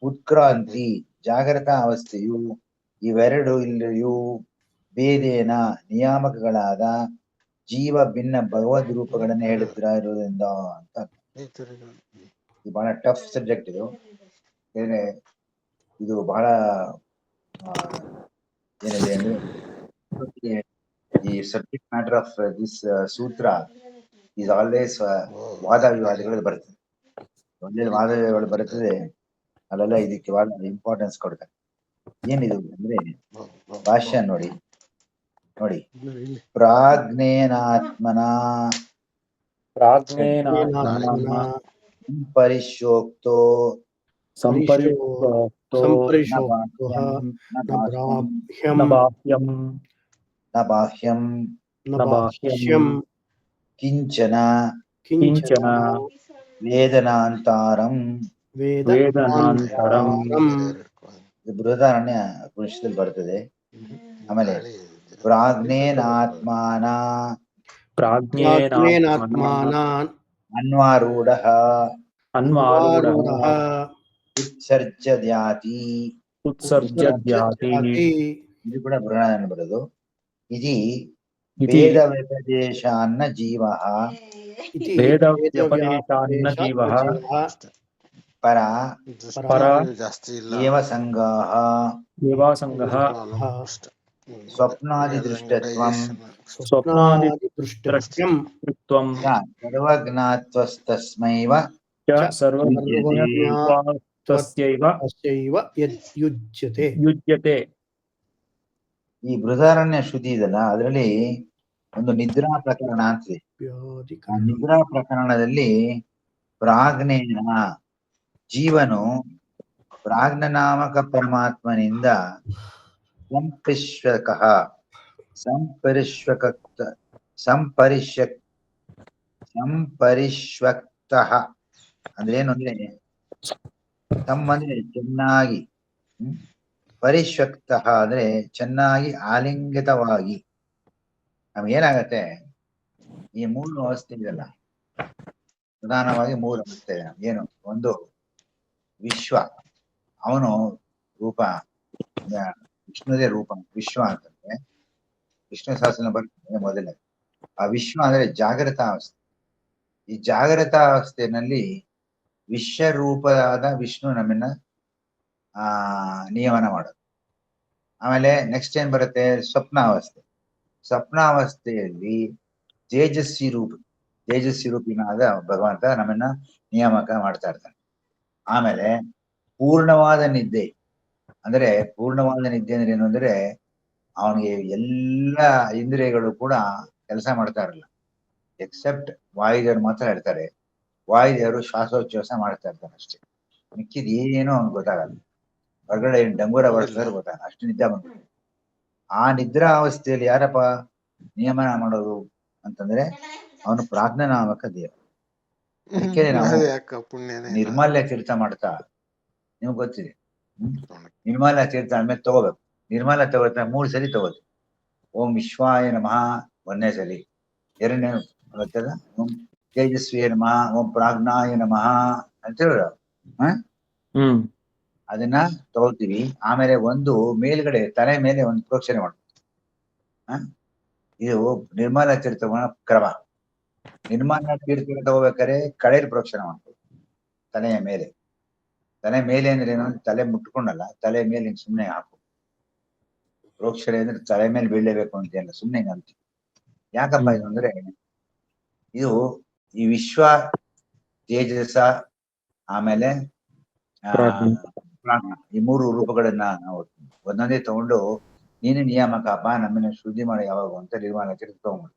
ಉತ್ಕ್ರಾಂತಿ ಜಾಗೃತ ಅವಸ್ಥೆಯು, ಇವೆರಡು ಇಲ್ಲಿಯೂ ಭೇದೇನ ನಿಯಾಮಕಗಳಾದ ಜೀವ ಭಿನ್ನ ಭಗವದ್ ರೂಪಗಳನ್ನ ಹೇಳುತ್ತಿರೋದ್ರಿಂದ ಅಂತ. ಇದು ಬಹಳ ಟಫ್ ಸಬ್ಜೆಕ್ಟ್ ಇದು. ಇದು ಬಹಳ ಏನಿದೆ ಅಂದ್ರೆ, ಈ ಸಬ್ಜೆಕ್ಟ್ ಮ್ಯಾಟರ್ ಆಫ್ ದಿಸ್ ಸೂತ್ರ ಈಸ್ ಆಲ್ವೇಸ್ ವಾದ ವಿವಾದಗಳು ಬರ್ತದೆ. ಒಂದೇನು ವಾದ ವಿವಾದಗಳು ಬರ್ತದೆ, ಅಲ್ಲೆಲ್ಲ ಇದಕ್ಕೆ ಬಹಳ ಇಂಪಾರ್ಟೆನ್ಸ್ ಕೊಡ್ತಾರೆ. ಏನಿದು ಅಂದ್ರೆ ಭಾಷ್ಯ ನೋಡಿ. ಪ್ರಾಜ್ಞೇನಾತ್ಮನ ಸಂಪರಿಶೋಕ್ತೋ ನ ಬಾಹ್ಯಂ ಕಿಂಚನ ವೇದನಾಂತರಂ. ಬೃಹದಾರಣ್ಯ ಪುರುಷದಲ್ಲಿ ಬರ್ತದೆ. ಆಮೇಲೆ ಪ್ರಾಜ್ಞೇನಾತ್ಮಾನ ಅನ್ವಾರೂಢಃ ಉತ್ಸರ್ಜದ್ಯಾತಿ. ಇದು ಕೂಡ ಬೃಹದಾರಣ್ಯ ಬರೋದು. ಇದು ವೇದ ವ್ಯಪದೇಶಾನ್ನ ಜೀವಃ ಪರ ದೃಷ್ಟಿಗಳು ಜಾಸ್ತಿ ಇಲ್ಲ. ಏವ ಸಂಗಾಹ ದೇವಾಸಂಗಃ ಪ್ರಾಬ್ಲಮ್ ಅಷ್ಟೇ. ಸ್ವಪ್ನಾದಿ ದೃಷ್ಟತ್ವಂ ಸ್ವಪ್ನಾದಿದೃಷ್ಟತ್ವಂ ತ್ವಂ ಚ ಸರ್ವಜ್ಞಾತ್ವಸ್ತಸ್ಮೈವ ಚ ಚ ಸರ್ವಜ್ಞಾತ್ವಸ್ಯೈವ ಅಸ್ಯೈವ ಯುಜ್ಯತೆ. ಯುಜ್ಯತೆ. ಈ ಬೃಹದಾರಣ್ಯ ಶ್ರುತಿ ಇದಲ್ಲ, ಅದರಲ್ಲಿ ಒಂದು ನಿದ್ರಾ ಪ್ರಕರಣ ಅಂತಿದೆ. ಆ ನಿದ್ರಾ ಪ್ರಕರಣದಲ್ಲಿ ಪ್ರಾಜ್ಞೇನ ಜೀವನು ಪ್ರಾಜ್ಞ ನಾಮಕ ಪರಮಾತ್ಮನಿಂದ ಸಂಪರಿಶ್ವಕಃ ಸಂಪರಿಶ್ವಕ್ತಃ ಅಂದ್ರೆ ಏನು ಅಂದ್ರೆ ಅಂದ್ರೆ ಚೆನ್ನಾಗಿ, ಪರಿಶ್ವಕ್ತಃ ಅಂದ್ರೆ ಚೆನ್ನಾಗಿ ಆಲಿಂಗಿತವಾಗಿ. ನಮ್ಗೇನಾಗತ್ತೆ, ಈ ಮೂರು ಅವಸ್ಥೆ ಇದೆಯಲ್ಲ, ಪ್ರಧಾನವಾಗಿ ಮೂರು ಅವಸ್ಥೆ. ಏನು? ಒಂದು ವಿಶ್ವ, ಅವನು ರೂಪ, ವಿಷ್ಣುದೇ ರೂಪ ವಿಶ್ವ ಅಂತಂದ್ರೆ ವಿಷ್ಣು ಸಹಸ್ರನಾಮ ಬರ್ತದೆ ಮೊದಲನೇ. ಆ ವಿಶ್ವ ಅಂದ್ರೆ ಜಾಗೃತ ಅವಸ್ಥೆ. ಈ ಜಾಗೃತ ಅವಸ್ಥೆಯಲ್ಲಿ ವಿಶ್ವರೂಪವಾದ ವಿಷ್ಣು ನಮ್ಮನ್ನ ನಿಯಮನ ಮಾಡೋದು. ಆಮೇಲೆ ನೆಕ್ಸ್ಟ್ ಏನ್ ಬರುತ್ತೆ? ಸ್ವಪ್ನಾವಸ್ಥೆ. ಸ್ವಪ್ನಾವಸ್ಥೆಯಲ್ಲಿ ತೇಜಸ್ವಿ ರೂಪಿನಾದ ಭಗವಂತ ನಮ್ಮನ್ನ ನಿಯಾಮಕ ಮಾಡ್ತಾ ಇರ್ತಾನೆ. ಆಮೇಲೆ ಪೂರ್ಣವಾದ ನಿದ್ದೆ ಅಂದ್ರೆ ಏನು ಅಂದ್ರೆ ಅವನಿಗೆ ಎಲ್ಲ ಇಂದ್ರಿಯಗಳು ಕೂಡ ಕೆಲಸ ಮಾಡ್ತಾ ಇರಲ್ಲ, ಎಕ್ಸೆಪ್ಟ್ ವಾಯುದೇವರು ಮಾತ್ರ ಇರ್ತಾರೆ. ವಾಯುದೇವರು ಶ್ವಾಸೋಚ್ಛ್ವಾಸ ಮಾಡ್ತಾ ಇರ್ತಾರೆ ಅಷ್ಟೇ. ಮಿಕ್ಕಿದ ಏನೋ ಅವ್ನಿಗೆ ಗೊತ್ತಾಗಲ್ಲ. ಹೊರಗಡೆ ಡಂಗೂರ ಬರ್ತಾರೆ ಗೊತ್ತಾಗಲ್ಲ, ಅಷ್ಟು ನಿದ್ದೆ ಬಂದ್ಬಿಟ್ಟು. ಆ ನಿದ್ರಾ ಅವಸ್ಥೆಯಲ್ಲಿ ಯಾರಪ್ಪ ನಿಯಮನ ಮಾಡೋದು ಅಂತಂದ್ರೆ ಅವನು ಪ್ರಾಜ್ಞನಾಮಕ ದೇವ. ಅದಕ್ಕೆ ನಾವು ನಿರ್ಮಾಲ್ಯ ತೀರ್ಥ ಮಾಡ್ತಾ, ನಿಮ್ಗೆ ಗೊತ್ತಿದೆ, ನಿರ್ಮಾಲ್ಯ ತೀರ್ಥ ಆದ್ಮೇಲೆ ತಗೋಬೇಕು. ನಿರ್ಮಾಲ್ಯ ತಗೋತ 3 ಸರಿ ತಗೋದು. ಓಂ ವಿಶ್ವಾಯ ನಮಃ 1ನೇ ಸರಿ, 2ನೇ ಗೊತ್ತದ ಓಂ ತೇಜಸ್ವಿಯ ನಮಃ, ಓಂ ಪ್ರಾಜ್ಞಾಯ ನಮಃ ಅಂತ ಹೇಳ. ಅದನ್ನ ತಗೋತೀವಿ. ಆಮೇಲೆ ಒಂದು ಮೇಲ್ಗಡೆ ತಲೆ ಮೇಲೆ ಒಂದು ಪ್ರೋಕ್ಷಣೆ ಮಾಡ್ತೀವಿ. ಇದು ನಿರ್ಮಾಲ ತೀರ್ಥ ಕ್ರಮ. ನಿರ್ಮಾಲ ತೀರ್ಥ ತಗೋಬೇಕಾದ್ರೆ ಕಳೆಯ ಪ್ರೋಕ್ಷಣೆ ಮಾಡ್ತೀವಿ ತಲೆಯ ಮೇಲೆ. ತಲೆ ಮೇಲೆ ಅಂದ್ರೆ ಏನು? ತಲೆ ಮುಟ್ಕೊಂಡಲ್ಲ, ತಲೆ ಮೇಲೆ ಸುಮ್ಮನೆ ಹಾಕು. ಪ್ರೋಕ್ಷಣೆ ಅಂದ್ರೆ ತಲೆ ಮೇಲೆ ಬೀಳಲೇಬೇಕು ಅಂತೇನಿಲ್ಲ, ಸುಮ್ಮನೆ ಅಂತೀವಿ. ಯಾಕಪ್ಪ ಇದು ಅಂದ್ರೆ ಇದು ಈ ವಿಶ್ವ, ತೇಜಸ, ಆಮೇಲೆ ಪ್ರಾಜ್ಞ, ಈ 3 ರೂಪಗಳನ್ನ ನಾವು ಒಂದೊಂದೇ ತಗೊಂಡು ನೀನು ನಿಯಾಮಕಪ್ಪ ನಮ್ಮನ್ನ ಶುದ್ಧಿ ಮಾಡಿ ಯಾವಾಗ ಅಂತ ನಿರ್ಮಾಣ ತಗೊಂಡು.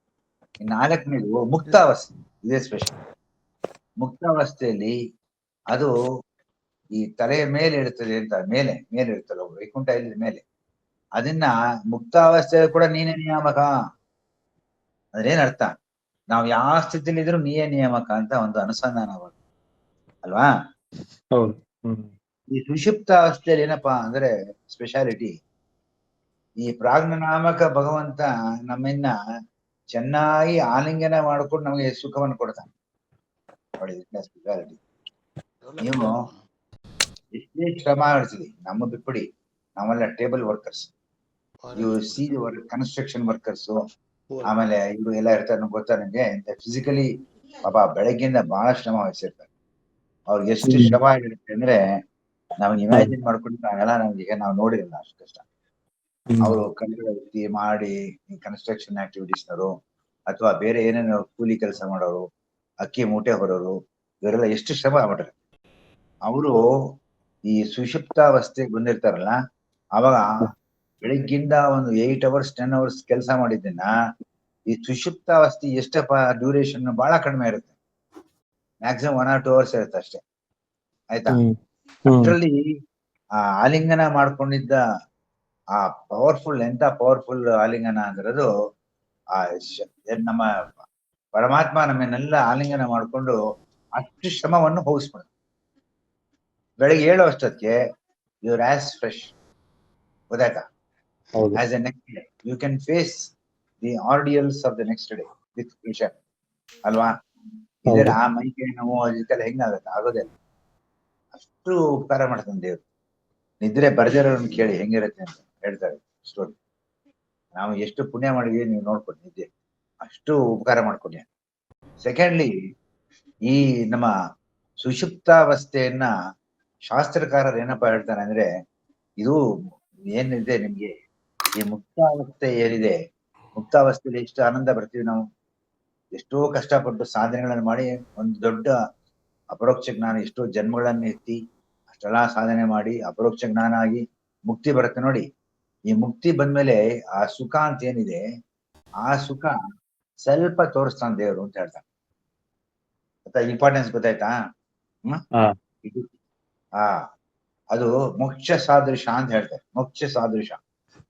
ಈ 4ನೇದು ಮುಕ್ತಾವಸ್ಥೆ. ಇದೇ ಸ್ಪೆಷಲ್. ಮುಕ್ತಾವಸ್ಥೆಯಲ್ಲಿ ಅದು ಈ ತಲೆಯ ಮೇಲೆ ಇರ್ತದೆ ಅಂತ, ಮೇಲೆ ಇರ್ತಲ್ಲ ವೈಕುಂಠ ಇಲ್ಲಿ ಮೇಲೆ. ಅದನ್ನ ಮುಕ್ತಾವಸ್ಥೆ ಕೂಡ ನೀನೇ ನಿಯಾಮಕ. ಅದ್ರೇನ್ ಅರ್ಥ? ನಾವು ಯಾವ ಸ್ಥಿತಿಲಿ ಇದ್ರು ನೀಯೇ ನಿಯಾಮಕ ಅಂತ ಒಂದು ಅನುಸಂಧಾನ ಅಲ್ವಾ? ಹೌದು. ಈ ಸುಷುಪ್ತ ಅವಸ್ಥೆಯಲ್ಲಿ ಏನಪ್ಪಾ ಅಂದ್ರೆ ಸ್ಪೆಷಾಲಿಟಿ, ಈ ಪ್ರಾಜ್ಞನಾಮಕ ಭಗವಂತ ನಮ್ಮನ್ನ ಚೆನ್ನಾಗಿ ಆಲಿಂಗನ ಮಾಡ್ಕೊಂಡು ನಮಗೆ ಸುಖವನ್ನು ಕೊಡ್ತಾನೆ. ನೋಡಿ ಸ್ಪೆಷಾಲಿಟಿ. ನೀವು ಎಷ್ಟೇ ಶ್ರಮ ಮಾಡ್ತೀವಿ, ನಮ್ಮ ಬಿಟ್ಬಿಡಿ, ನಾವೆಲ್ಲ ಟೇಬಲ್ ವರ್ಕರ್ಸ್. ಇವು ಕನ್ಸ್ಟ್ರಕ್ಷನ್ ವರ್ಕರ್ಸ್, ಆಮೇಲೆ ಇವರು ಎಲ್ಲ ಇರ್ತಾರೆ ಗೊತ್ತಾ ನಿಮ್ಗೆ. ಫಿಸಿಕಲಿ ಪಾಪ ಬೆಳಗ್ಗೆಯಿಂದ ಬಹಳ ಶ್ರಮ ವಹಿಸಿರ್ತಾರೆ. ಅವ್ರಿಗೆ ಎಷ್ಟು ಶ್ರಮ ಆಗಿರುತ್ತೆ ಅಂದ್ರೆ ನಮ್ಗೆ ಇಮ್ಯಾಜಿನ್ ಮಾಡ್ಕೊಂಡು ನಾವೆಲ್ಲ ನಮ್ಗೆ ನಾವು ನೋಡಿರಲ್ಲ ಅಷ್ಟು ಕಷ್ಟ. ಅವರು ಕಲ್ಲಿನ ವ್ಯಕ್ತಿ ಮಾಡಿ ಕನ್ಸ್ಟ್ರಕ್ಷನ್ ಆಕ್ಟಿವಿಟೀಸ್ನವರು, ಅಥವಾ ಬೇರೆ ಏನೇನೋ ಕೂಲಿ ಕೆಲಸ ಮಾಡೋರು, ಅಕ್ಕಿ ಮೂಟೆ ಹೊರೋರು, ಇವರೆಲ್ಲ ಎಷ್ಟು ಶ್ರಮ ಮಾಡ್ತಾರೆ. ಅವರು ಈ ಸುಷುಪ್ತಾವಸ್ಥೆಗೆ ಬಂದಿರ್ತಾರಲ್ಲ, ಅವಾಗ ಬೆಳಿಗ್ಗಿಂದ ಒಂದು 8 hours 10 hours ಕೆಲಸ ಮಾಡಿದ್ದನ್ನ ಈ ಸುಷುಪ್ತಾವಸ್ಥೆ ಎಷ್ಟಪ್ಪ ಡ್ಯೂರೇಷನ್ ಬಹಳ ಕಡಿಮೆ ಇರುತ್ತೆ. ಮ್ಯಾಕ್ಸಿಮಮ್ 1 or 2 hours ಇರುತ್ತೆ ಅಷ್ಟೇ. ಆಯ್ತಾ? ಅಷ್ಟರಲ್ಲಿ ಆ ಆಲಿಂಗನ ಮಾಡ್ಕೊಂಡಿದ್ದ ಆ ಪವರ್ಫುಲ್, ಎಂತ ಪವರ್ಫುಲ್ ಆಲಿಂಗನ ಅಂದ್ರದು ಆ ನಮ್ಮ ಪರಮಾತ್ಮ ನಮ್ಮನ್ನೆಲ್ಲ ಆಲಿಂಗನ ಮಾಡ್ಕೊಂಡು ಅಷ್ಟು ಶ್ರಮವನ್ನು ಹೋಗಿಸ್ಬೋದು. ಬೆಳಗ್ಗೆ 7 ಅಷ್ಟೊತ್ತಿಗೆ ಯುವರ್ ಆಸ್ ಫ್ರೆಶ್. ಗೊತ್ತಾಯ್ತಾ? As a next day you can face the ordeals of the next day with pressure ಅಲ್ವಾ? ಇದರ ಆ ಮೈಕೈ ನೋವು ಅದಕ್ಕೆಲ್ಲ ಹೆಂಗಾಗತ್ತೆ? ಆಗೋದಿಲ್ಲ. ಅಷ್ಟು ಉಪಕಾರ ಮಾಡ್ತಾನೆ ದೇವ್ರು. ನಿದ್ರೆ ಬರ್ದಿರೋರನ್ನ ಕೇಳಿ ಹೆಂಗಿರುತ್ತೆ ಅಂತ ಹೇಳ್ತಾರೆ ಸ್ಟೋರಿ. ನಾವು ಎಷ್ಟು ಪುಣ್ಯ ಮಾಡಿದೀವಿ ನೀವು ನೋಡ್ಕೊಂಡು, ನಿದ್ದೆ ಅಷ್ಟು ಉಪಕಾರ ಮಾಡ್ಕೊಂಡೆ. ಸೆಕೆಂಡ್ಲಿ, ಈ ನಮ್ಮ ಸುಷುಪ್ತಾವಸ್ಥೆಯನ್ನ ಶಾಸ್ತ್ರಕಾರರು ಏನಪ್ಪಾ ಹೇಳ್ತಾರೆ ಅಂದ್ರೆ, ಇದು ಏನಿದೆ ನಿಮ್ಗೆ ಈ ಮುಕ್ತಾವಸ್ಥೆ ಏನಿದೆ, ಮುಕ್ತಾವಸ್ಥೆಯಲ್ಲಿ ಎಷ್ಟು ಆನಂದ ಬರ್ತೀವಿ ನಾವು, ಎಷ್ಟೋ ಕಷ್ಟಪಟ್ಟು ಸಾಧನೆಗಳನ್ನು ಮಾಡಿ ಒಂದು ದೊಡ್ಡ ಅಪರೋಕ್ಷ ಜ್ಞಾನ, ಎಷ್ಟೋ ಜನ್ಮಗಳನ್ನು ಎತ್ತಿ ಅಷ್ಟೆಲ್ಲ ಸಾಧನೆ ಮಾಡಿ ಅಪರೋಕ್ಷ ಜ್ಞಾನ ಆಗಿ ಮುಕ್ತಿ ಬರುತ್ತೆ ನೋಡಿ. ಈ ಮುಕ್ತಿ ಬಂದ್ಮೇಲೆ ಆ ಸುಖ ಅಂತ ಏನಿದೆ, ಆ ಸುಖ ಸ್ವಲ್ಪ ತೋರಿಸ್ತಾನೆ ದೇವರು ಅಂತ ಹೇಳ್ತಾನೆ. ಇಂಪಾರ್ಟೆನ್ಸ್ ಗೊತ್ತಾಯ್ತಾ? ಹಾ. ಇದು ಅದು ಮೋಕ್ಷ ಸಾದೃಶ ಅಂತ ಹೇಳ್ತಾರೆ. ಮೋಕ್ಷ ಸಾದೃಶ,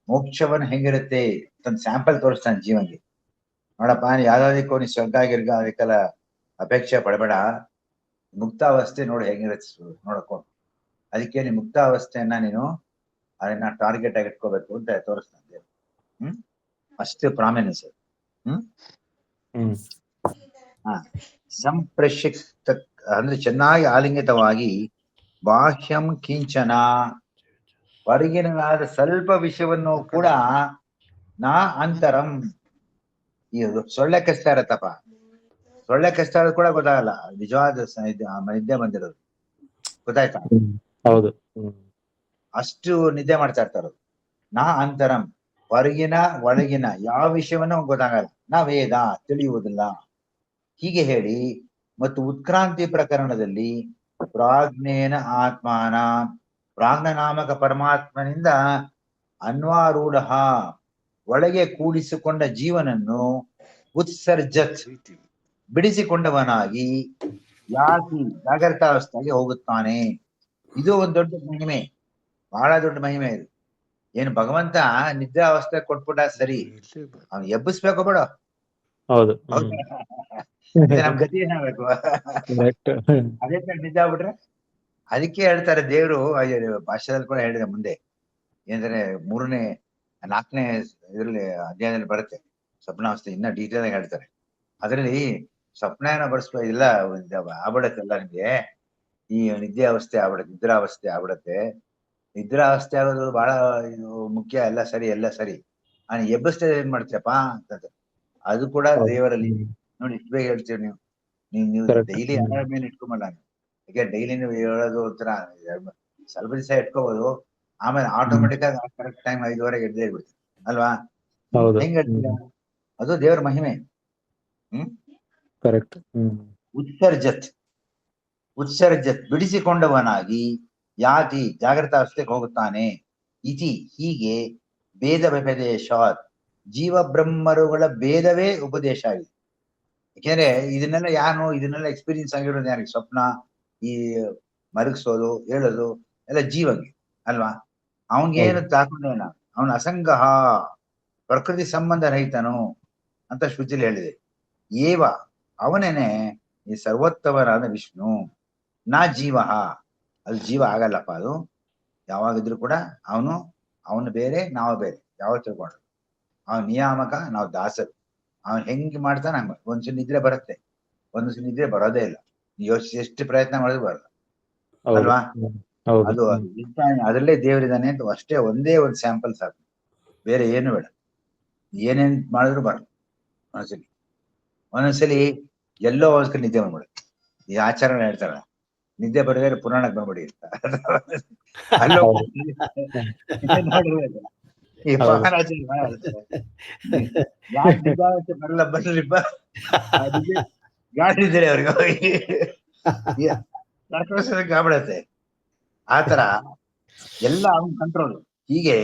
ಮೋಕ್ಷವನ್ನ ಹೆಂಗಿರುತ್ತೆ ತನ್ನ ಸ್ಯಾಂಪಲ್ ತೋರಿಸ್ತಾನೆ ಜೀವನ್ಗೆ. ನೋಡಪ್ಪ, ಯಾವ್ದಾದಕ್ಕೂ ನೀ ಸ್ವರ್ಗ ಗಿರ್ಗ ಅದಕ್ಕೆಲ್ಲ ಅಪೇಕ್ಷೆ ಪಡಬೇಡ, ಮುಕ್ತಾವಸ್ಥೆ ನೋಡಿ ಹೆಂಗಿರುತ್ತೆ ನೋಡಕ್ಕೋ. ಅದಕ್ಕೆ ನೀನು ಮುಕ್ತಾವಸ್ಥೆಯನ್ನ ನೀನು ಅದನ್ನ ಟಾರ್ಗೆಟ್ ಆಗಿ ಇಟ್ಕೋಬೇಕು ಅಂತ ತೋರಿಸ್ತಾನೆ. ಅಷ್ಟು ಪ್ರಾಮಿನೆನ್ಸ್. ಸಂಪ್ರಕ್ಷಿಪ್ತ ಅಂದ್ರೆ ಚೆನ್ನಾಗಿ ಆಲಿಂಗಿತವಾಗಿ, ಬಾಹ್ಯಂ ಕಿಂಚನ, ಹೊರಗಿನದಾದ ಸ್ವಲ್ಪ ವಿಷಯವನ್ನು ಕೂಡ ನಾ ಅಂತರಂ. ಇದು ಸೊಳ್ಳೆ ಕಷ್ಟ ಇರತ್ತಪ್ಪ, ಸೊಳ್ಳೆ ಕಷ್ಟ ಇರೋದು ಕೂಡ ಗೊತ್ತಾಗಲ್ಲ, ನಿಜವಾದ ನಿದ್ದೆ ಬಂದಿರೋದು ಗೊತ್ತಾಯ್ತಾ? ಹೌದು. ಅಷ್ಟು ನಿದ್ದೆ ಮಾಡ್ತಾ ಇರ್ತಾರದು. ನಾ ಅಂತರಂ, ಹೊರಗಿನ ಒಳಗಿನ ಯಾವ ವಿಷಯವನ್ನ ಗೊತ್ತಾಗಲ್ಲ, ನಾ ವೇದ ತಿಳಿಯುವುದಿಲ್ಲ. ಹೀಗೆ ಹೇಳಿ ಮತ್ತು ಉತ್ಕ್ರಾಂತಿ ಪ್ರಕರಣದಲ್ಲಿ ಪ್ರಾಜ್ಞೇನ ಆತ್ಮಾನ, ಪ್ರಾಜ್ಞ ನಾಮಕ ಪರಮಾತ್ಮನಿಂದ ಅನ್ವಾರೂಢ, ಒಳಗೆ ಕೂಡಿಸಿಕೊಂಡ ಜೀವನನ್ನು ಉತ್ಸರ್ಜತ್, ಬಿಡಿಸಿಕೊಂಡವನಾಗಿ ಯಾತಿ ಜಾಗೃತಾವಸ್ಥೆಗೆ ಹೋಗುತ್ತಾನೆ. ಇದು ಒಂದು ದೊಡ್ಡ ಮಹಿಮೆ, ಬಹಳ ದೊಡ್ಡ ಮಹಿಮೆ ಇದು. ಏನು ಭಗವಂತ ನಿದ್ರಾ ಅವಸ್ಥೆ ಕೊಟ್ಬಿಟ್ಟ ಸರಿ, ಅವ್ನು ಎಬ್ಬಿಸ್ಬೇಕು ಬೇಡ? ಹೌದು. ನಮ್ ಗತಿ ಏನಾಗಬೇಕು? ಅದೇ ತರ ನಿದ್ದೆ ಆಗ್ಬಿಟ್ರೆ. ಅದಕ್ಕೆ ಹೇಳ್ತಾರೆ ದೇವ್ರು, ಭಾಷೆದಲ್ಲಿ ಕೂಡ ಹೇಳಿದೆ ಮುಂದೆ, ಏನಂದ್ರೆ 4ನೇ ಇದ್ರಲ್ಲಿ ಅಧ್ಯಾಯದಲ್ಲಿ ಬರುತ್ತೆ ಸ್ವಪ್ನಾವಸ್ಥೆ, ಇನ್ನ ಡೀಟೇಲ್ ಆಗಿ ಹೇಳ್ತಾರೆ. ಅದರಲ್ಲಿ ಸ್ವಪ್ನ ಬರ್ಸ್ಕೊ ಇಲ್ಲ ಆಗ್ಬಿಡತ್ತೆ ಎಲ್ಲ ನಿಮ್ಗೆ, ಈ ನಿದ್ದೆ ಅವಸ್ಥೆ ಆಗ್ಬಿಡತ್ತೆ, ನಿದ್ರಾವಸ್ಥೆ ಆಗ್ಬಿಡತ್ತೆ. ನಿದ್ರಾವಸ್ಥೆ ಆಗೋದು ಬಹಳ ಮುಖ್ಯ, ಎಲ್ಲ ಸರಿ ಎಲ್ಲ ಸರಿ. ಎಬ್ಬಿಸ್ತೇ ಏನ್ ಮಾಡ್ತೀಯಪ್ಪ ಅಂತ, ಅದು ಕೂಡ ದೇವರಲ್ಲಿ ನೋಡಿ. ಇಷ್ಟು ಬೇಗ ಹೇಳ್ತೀವಿ ನೀವು ಡೈಲಿ ಹನ್ನೆರಡು ಮೇಲೆ ಇಟ್ಕೊಂಬಲ್ಲ. ಯಾಕೆ ಡೈಲಿ ನೀವು ಹೇಳೋದು ಒಂಥರ ಸ್ವಲ್ಪ ದಿವಸ ಇಟ್ಕೋಬಹುದು, ಆಮೇಲೆ ಆಟೋಮೆಟಿಕ್ ಆಗಿ ಕರೆಕ್ಟ್ ಟೈಮ್ 5:30 ಎದ್ದೇ ಬಿಡ್ತೀವಿ ಅಲ್ವಾ? ಹೆಂಗ್ ಹೇಳ್ತೀರ? ಅದು ದೇವರ ಮಹಿಮೆ. ಕರೆಕ್ಟ್. ಉತ್ಸರ್ಜತ್, ಬಿಡಿಸಿಕೊಂಡವನಾಗಿ ಯಾತಿ ಜಾಗೃತಾವಸ್ಥೆಗೆ ಹೋಗುತ್ತಾನೆ. ಇತಿ ಹೀಗೆ ಭೇದ ವ್ಯಪದೇಶಾತ್, ಜೀವ ಬ್ರಹ್ಮರುಗಳ ಭೇದವೇ ಉಪದೇಶ ಆಗಿದೆ. ಯಾಕೆಂದ್ರೆ ಇದನ್ನೆಲ್ಲ ಎಕ್ಸ್ಪೀರಿಯನ್ಸ್ ಆಗಿರೋದು ಯಾರಿಗೆ? ಸ್ವಪ್ನ, ಈ ಮರಗಿಸೋದು ಹೇಳೋದು ಎಲ್ಲ ಜೀವಗೆ ಅಲ್ವಾ? ಅವನ್ಗೇನು ತಾಕೊಂಡೇನ, ಅವನ ಅಸಂಗಹ, ಪ್ರಕೃತಿ ಸಂಬಂಧ ರಹಿತನು ಅಂತ ಶ್ರುತಿಲಿ ಹೇಳಿದೆ. ಏವ ಅವನೇನೆ ಈ ಸರ್ವೋತ್ತಮರಾದ ವಿಷ್ಣು, ನಾ ಜೀವ, ಅದು ಜೀವ ಆಗಲ್ಲಪ್ಪ. ಅದು ಯಾವಾಗಿದ್ರು ಕೂಡ ಅವನು ಬೇರೆ, ನಾವು ಬೇರೆ. ಯಾವ ತಿಳ್ಕೊಂಡ್ರು ಅವನ್ ನಿಯಾಮಕ, ನಾವು ದಾಸರು. ಅವನ್ ಹೆಂಗ್ ಮಾಡ್ತಾನೆ ಹಂಗ. ಒಂದ್ಸಲ ನಿದ್ರೆ ಬರುತ್ತೆ, ಒಂದ್ಸಲ ನಿದ್ರೆ ಬರೋದೇ ಇಲ್ಲ. ಎಷ್ಟು ಪ್ರಯತ್ನ ಮಾಡಿದ್ರು ಬರಲ್ಲ ಅಲ್ವಾ? ಅದು ಅದರಲ್ಲೇ ದೇವರಿದ್ದಾನೆ ಅಂತ ಅಷ್ಟೇ, ಒಂದೇ ಒಂದು ಸ್ಯಾಂಪಲ್ ಸಾಕು, ಬೇರೆ ಏನು ಬೇಡ. ಏನೇನ್ ಮಾಡಿದ್ರು ಬರಲ್ಲ. ಒಂದೊಂದ್ಸಲಿ ಎಲ್ಲೋ ಒಂದ್ಸಲಿ ನಿದ್ದೆ ಬಂದ್ಬಿಡುತ್ತೆ. ಈ ಆಚಾರ ಹೇಳ್ತಾರ, ನಿದ್ದೆ ಬರದೇ ಪುರಾಣಕ್ಕೆ ಬಂದ್ಬಿಡಿ ಅಂತ. ಅಲ್ಲೋ ನೋಡಿರ್ಬೇಕು. ಈ ಯಾಕೆ ನಿದ್ದೆ ಬರಲ್ಲ ಬರ್ರಿಪ್ಪ, ಗಾಡಿದ್ದಾರೆ ಅವ್ರಿಗೆ ಆಗ್ಬಿಡತ್ತೆ. ಆತರ ಎಲ್ಲ ಅವನ್ ಕಂಟ್ರೋಲ್. ಹೀಗೆ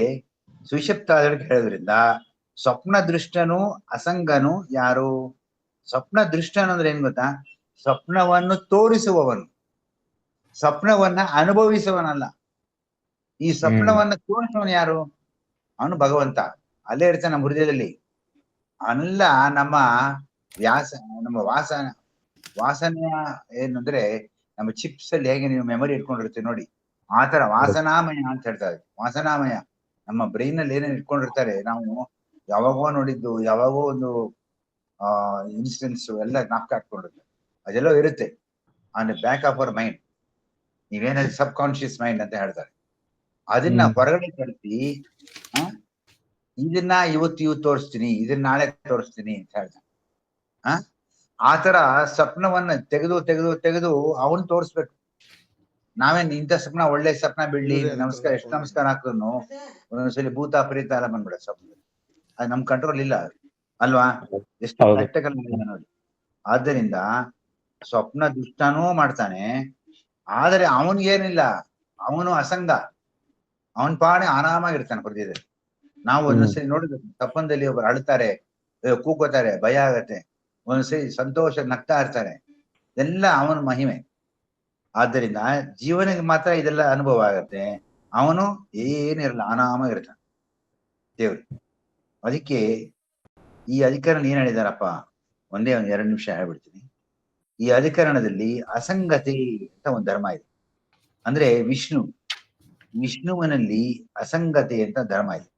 ಸುಷುಪ್ತ ಹೇಳೋದ್ರಿಂದ ಸ್ವಪ್ನ ದೃಷ್ಟನು ಅಸಂಗನು ಯಾರು? ಸ್ವಪ್ನ ದೃಷ್ಟನು ಅಂದ್ರೆ ಏನ್ ಗೊತ್ತಾ? ಸ್ವಪ್ನವನ್ನು ತೋರಿಸುವವನು, ಸ್ವಪ್ನವನ್ನ ಅನುಭವಿಸುವನಲ್ಲ. ಈ ಸ್ವಪ್ನವನ್ನ ತೋರಿಸುವವನು ಯಾರು? ಅವನು ಭಗವಂತ. ಅಲ್ಲೇ ಇರ್ತಾನೆ ನಮ್ಮ ಹೃದಯದಲ್ಲಿ. ಅವನೆಲ್ಲ ನಮ್ಮ ವಾಸನೆಯ ಏನಂದ್ರೆ, ನಮ್ಮ ಚಿಪ್ಸ್ ಅಲ್ಲಿ ಹೇಗೆ ನೀವು ಮೆಮೊರಿ ಇಟ್ಕೊಂಡಿರ್ತೀವಿ ನೋಡಿ, ಆತರ ವಾಸನಾಮಯ ಅಂತ ಹೇಳ್ತಾರೆ. ವಾಸನಾಮಯ ನಮ್ಮ ಬ್ರೈನ್ ಅಲ್ಲಿ ಏನೇನು ಇಟ್ಕೊಂಡಿರ್ತಾರೆ, ನಾವು ಯಾವಾಗೋ ನೋಡಿದ್ದು, ಯಾವಾಗೋ ಒಂದು ಇನ್ಸಿಡೆನ್ಸ್ ಎಲ್ಲ ಜ್ಞಾಪಕ ಹಾಕೊಂಡಿರ್ತಾರೆ. ಅದೆಲ್ಲೋ ಇರುತ್ತೆ on back of our mind. ನೀವೇನಾದ್ರು ಸಬ್ ಕಾನ್ಶಿಯಸ್ ಮೈಂಡ್ ಅಂತ ಹೇಳ್ತಾರೆ. ಅದನ್ನ ಹೊರಗಡೆ ತರಿಸಿ ಇದನ್ನ ಇವತ್ತು ತೋರಿಸ್ತೀನಿ, ಇದನ್ನ ನಾಳೆ ತೋರಿಸ್ತೀನಿ ಅಂತ ಹೇಳ್ತಾನೆ. ಆತರ ಸ್ವಪ್ನವನ್ನ ತೆಗೆದು ತೆಗೆದು ತೆಗೆದು ಅವನ್ ತೋರಿಸ್ಬೇಕು. ನಾವೇನ್ ಇಂಥ ಸ್ವಪ್ನ ಒಳ್ಳೆ ಸ್ವಪ್ನ ಬಿಡ್ಲಿ ನಮಸ್ಕಾರ ಎಷ್ಟು ನಮಸ್ಕಾರ ಹಾಕಿದ್ರು ಒಂದೊಂದ್ಸಲಿ ಭೂತ ಪ್ರೀತ ಎಲ್ಲ ಬಂದ್ಬಿಡ ಸ್ವಪ್ನ. ಅದು ನಮ್ ಕಂಟ್ರೋಲ್ ಇಲ್ಲ ಅಲ್ವಾ? ಎಷ್ಟು ಹೌದು. ಪ್ರಾಕ್ಟಿಕಲ್ ನೋಡಿ. ಆದ್ದರಿಂದ ಸ್ವಪ್ನ ದುಷ್ಟನೂ ಮಾಡ್ತಾನೆ, ಆದರೆ ಅವನ್ಗೇನಿಲ್ಲ, ಅವನು ಅಸಂಗ, ಅವನ್ ಪಾಣೆ ಆರಾಮಾಗಿರ್ತಾನೆ ಪ್ರತಿದಿನ. ನಾವು ಒಂದೊಂದ್ಸರಿ ನೋಡಿದ್ವಿ ತಪ್ಪಂದಲ್ಲಿ ಒಬ್ರು ಅಳ್ತಾರೆ, ಕೂಗೋತಾರೆ, ಭಯ ಆಗತ್ತೆ, ಒಂದೊಂದ್ಸರಿ ಸಂತೋಷ ನಗ್ತಾ ಇರ್ತಾರೆ, ಎಲ್ಲ ಅವನ ಮಹಿಮೆ. ಆದ್ದರಿಂದ ಜೀವನಿಗೆ ಮಾತ್ರ ಇದೆಲ್ಲ ಅನುಭವ ಆಗತ್ತೆ, ಅವನು ಏನಿರಲ್ಲ ಆರಾಮಾಗಿರ್ತಾನೆ ದೇವ್ರು. ಅದಕ್ಕೆ ಈ ಅಧಿಕರಣ ಏನ್ ಹೇಳಿದಾರಪ್ಪ, ಒಂದೇ ಒಂದ್ 2 ನಿಮಿಷ ಹೇಳ್ಬಿಡ್ತೀನಿ. ಈ ಅಧಿಕರಣದಲ್ಲಿ ಅಸಂಗತಿ ಅಂತ ಒಂದು ಧರ್ಮ ಇದೆ. ಅಂದ್ರೆ ವಿಷ್ಣುವಿನಲ್ಲಿ ಅಸಂಗತಿ ಅಂತ ಧರ್ಮ ಇದೆ.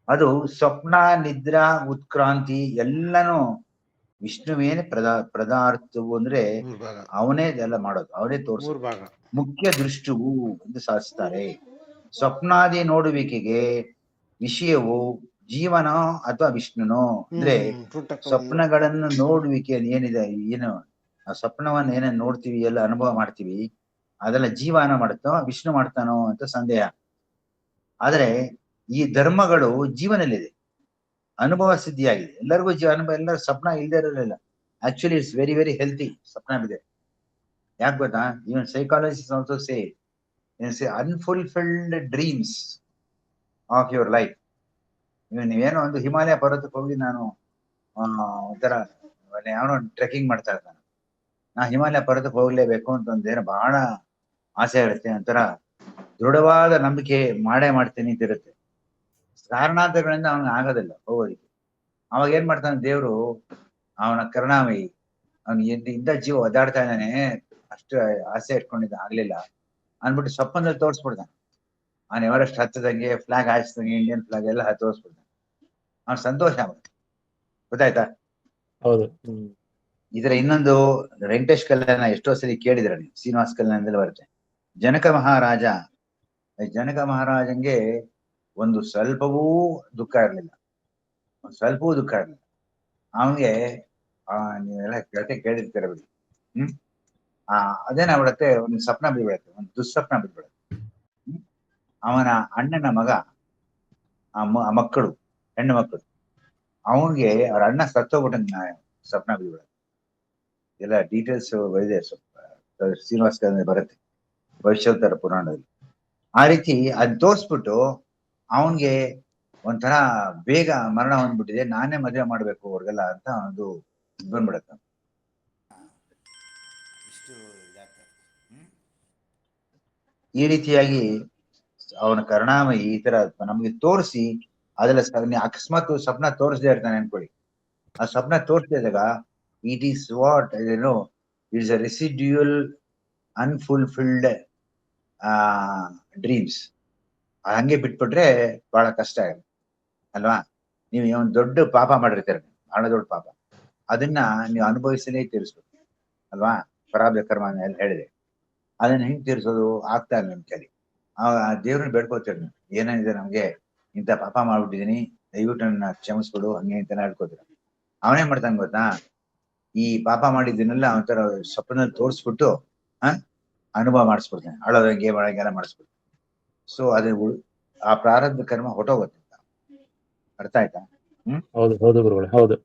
ಅದು ಸ್ವಪ್ನ, ನಿದ್ರಾ, ಉತ್ಕ್ರಾಂತಿ ಎಲ್ಲನೂ ವಿಷ್ಣುವೇನೆ ಪದಾರ್ಥವು ಅಂದ್ರೆ ಅವನೇ ಎಲ್ಲ ಮಾಡೋದು, ಅವನೇ ತೋರಿಸ. ಮುಖ್ಯ ದೃಷ್ಟವು ಎಂದು ಸಾಧಿಸ್ತಾರೆ. ಸ್ವಪ್ನಾದಿ ನೋಡುವಿಕೆಗೆ ವಿಷಯವು ಜೀವನೋ ಅಥವಾ ವಿಷ್ಣುನೋ. ಅಂದ್ರೆ ಸ್ವಪ್ನಗಳನ್ನು ನೋಡುವಿಕೆ ಏನಿದೆ, ಏನು ಆ ಸ್ವಪ್ನವನ್ನ ಏನೇನು ನೋಡ್ತೀವಿ, ಎಲ್ಲ ಅನುಭವ ಮಾಡ್ತೀವಿ, ಅದೆಲ್ಲ ಜೀವನ ಮಾಡುತ್ತೋ ವಿಷ್ಣು ಮಾಡ್ತಾನೋ ಅಂತ ಸಂದೇಹ. ಆದ್ರೆ ಈ ಧರ್ಮಗಳು ಜೀವನಲ್ಲಿದೆ, ಅನುಭವ ಸಿದ್ಧಿಯಾಗಿದೆ. ಎಲ್ಲರಿಗೂ ಅನುಭವ, ಎಲ್ಲರೂ ಸ್ವಪ್ನ ಇಲ್ಲದೆ ಇರಲಿಲ್ಲ. Actually it's very very healthy ಸ್ವಪ್ನ ಇದೆ. ಯಾಕೆ ಗೊತ್ತಾ? Even psychologist also say unfulfilled dreams of your life. ನೀವೇನೋ ಒಂದು ಹಿಮಾಲಯ ಪರ್ವತಕ್ಕೆ ಹೋಗಿ ನಾನು ಒಂಥರ ಯಾವನೋ ಟ್ರೆಕ್ಕಿಂಗ್ ಮಾಡ್ತಾ ಇರ್ತಾನೆ, ನಾ ಹಿಮಾಲಯ ಪರ್ವತಕ್ಕೆ ಹೋಗ್ಲೇಬೇಕು ಅಂತ ಒಂದೇನೋ ಬಹಳ ಆಸೆ ಇರುತ್ತೆ, ಒಂಥರ ದೃಢವಾದ ನಂಬಿಕೆ ಮಾಡೇ ಮಾಡ್ತೀನಿ ಅಂತ ಇರುತ್ತೆ. ಕಾರಣಾಂತರಗಳಿಂದ ಅವನಿಗೆ ಆಗೋದಿಲ್ಲ ಹೋಗೋದಿಕ್ಕೆ. ಅವಾಗ ಏನ್ ಮಾಡ್ತಾನೆ ದೇವ್ರು, ಅವನ ಕರುಣಾಮಯಿ, ಅವನು ಇದ್ದ ಜೀವ ಒದ್ದಾಡ್ತಾ ಇದ್ದಾನೆ, ಅಷ್ಟು ಆಸೆ ಇಟ್ಕೊಂಡಿದ್ದ ಆಗ್ಲಿಲ್ಲ ಅನ್ಬಿಟ್ಟು ಸ್ವಪ್ನದಲ್ಲಿ ತೋರಿಸ್ಬಿಡ್ತಾನೆ. ಅವನ್ ಎವರೆಸ್ಟ್ ಹತ್ತದಂಗೆ, ಫ್ಲಾಗ್ ಹಾರಿಸ್ದಂಗೆ, ಇಂಡಿಯನ್ ಫ್ಲಾಗ್ ಎಲ್ಲ ತೋರಿಸ್ಬಿಡ್ತಾನೆ. ಅವ್ನು ಸಂತೋಷ ಆಗುತ್ತೆ. ಗೊತ್ತಾಯ್ತಾ? ಹೌದು. ಇದರ ಇನ್ನೊಂದು ವೆಂಕಟೇಶ್ ಕಲ್ಯಾಣ ಎಷ್ಟೋ ಸರಿ ಕೇಳಿದ್ರ ನೀವು, ಶ್ರೀನಿವಾಸ ಕಲ್ಯಾಣದಲ್ಲಿ ಬರುತ್ತೆ. ಜನಕ ಮಹಾರಾಜಂಗೆ ಒಂದು ಸ್ವಲ್ಪವೂ ದುಃಖ ಇರಲಿಲ್ಲ, ಸ್ವಲ್ಪವೂ ದುಃಖ ಇರಲಿಲ್ಲ ಅವನಿಗೆ. ನೀವೆಲ್ಲ ಕೇಳಿರ್ತೀರ ಬಿಡಿ. ಅದೇನಾಗ್ಬಿಡತ್ತೆ, ಒಂದು ಸ್ವಪ್ನ ಬಿದ್ಬಿಡತ್ತೆ, ಒಂದು ದುಸ್ವಪ್ನ ಬಿದ್ಬಿಡತ್ತೆ. ಅವನ ಅಣ್ಣನ ಮಗ, ಮಕ್ಕಳು, ಹೆಣ್ಣು ಮಕ್ಕಳು, ಅವನಿಗೆ ಅವ್ರ ಅಣ್ಣ ಸತ್ತೋಗ್ಬಿಟ್ಟ ಸ್ವಪ್ನ ಬಿದ್ಬಿಡತ್ತೆ. ಎಲ್ಲ ಡೀಟೇಲ್ಸ್ ಇದೆ, ಶ್ರೀನಿವಾಸ ಬರುತ್ತೆ ಭವಿಷ್ಯೋತ್ತರ ಪುರಾಣದಲ್ಲಿ. ಆ ರೀತಿ ಅದ್ ತೋರ್ಸ್ಬಿಟ್ಟು ಅವನ್ಗೆ ಒಂಥರ ಬೇಗ ಮರಣ ಹೊಂದ್ಬಿಟ್ಟಿದೆ, ನಾನೇ ಮದುವೆ ಮಾಡ್ಬೇಕು ಅವ್ರಿಗೆಲ್ಲ ಅಂತ ಒಂದು ಬಂದ್ಬಿಡತ್ತ. ಈ ರೀತಿಯಾಗಿ ಅವನ ಕರುಣಾಮಯಿ ಈ ತರ ನಮ್ಗೆ ತೋರಿಸಿ, ಅದೆಲ್ಲ ಅಕಸ್ಮಾತ್ ಸ್ವಪ್ನ ತೋರಿಸದೇ ಇರ್ತಾನೆ ಅನ್ಕೊಳ್ಳಿ, ಆ ಸ್ವಪ್ನ ತೋರಿಸ್ತಾ ಇದ್ದಾಗ it is what it's a residual unfulfilled dreams. ಹಂಗೆ ಬಿಟ್ಬಿಟ್ರೆ ಬಹಳ ಕಷ್ಟ ಆಗುತ್ತೆ ಅಲ್ವಾ? ನೀವು ಒಂದು ದೊಡ್ಡ ಪಾಪ ಮಾಡಿರ್ತೀರ, ಬಹಳ ದೊಡ್ಡ ಪಾಪ, ಅದನ್ನ ನೀವು ಅನುಭವಿಸಲೇ ತೀರಿಸ್ಬೇಕು ಅಲ್ವಾ? ಪ್ರಾರಬ್ಧ ಕರ್ಮ ಎಲ್ಲ ಹೇಳಿದೆ. ಅದನ್ನ ಹೆಂಗ್ ತೀರ್ಸೋದು ಆಗ್ತಾ ಇಲ್ಲ ನಮ್ ಕೈಲಿ. ಆ ದೇವ್ರನ್ನ ಬೇಡ್ಕೋತೀರಿ ನೀವು, ಏನೇನಿದೆ ನಮ್ಗೆ ಇಂಥ ಪಾಪ ಮಾಡ್ಬಿಟ್ಟಿದೀನಿ, ದಯವಿಟ್ಟು ನನ್ನ ಕ್ಷಮಿಸ್ಬಿಡು, ಹಂಗೆ ಅಂತಾನೆ ಹೇಳ್ಕೋತೀರ. ಅವನೇನ್ ಮಾಡ್ತಾನೆ ಗೊತ್ತಾ, ಈ ಪಾಪ ಮಾಡಿದ್ದನ್ನೆಲ್ಲ ಅವನತರ ಸ್ವಪ್ನದಲ್ಲಿ ತೋರಿಸ್ಬಿಟ್ಟು ಅನುಭವ ಮಾಡಿಸ್ಬಿಡ್ತಾನೆ, ಅಳೋದಂಗೆ ಒಳಗೆಲ್ಲ ಮಾಡಿಸ್ಬಿಡ್ತಾನೆ. ಸೊ ಅದೇ ಆ ಪ್ರಾರಬ್ಧ ಕರ್ಮ ಹೊಟ್ಟೋಗುತ್ತೆ. ಅರ್ಥ ಆಯ್ತಾ? ಹೌದು ಗುರುಗಳೇ, ಹೌದು.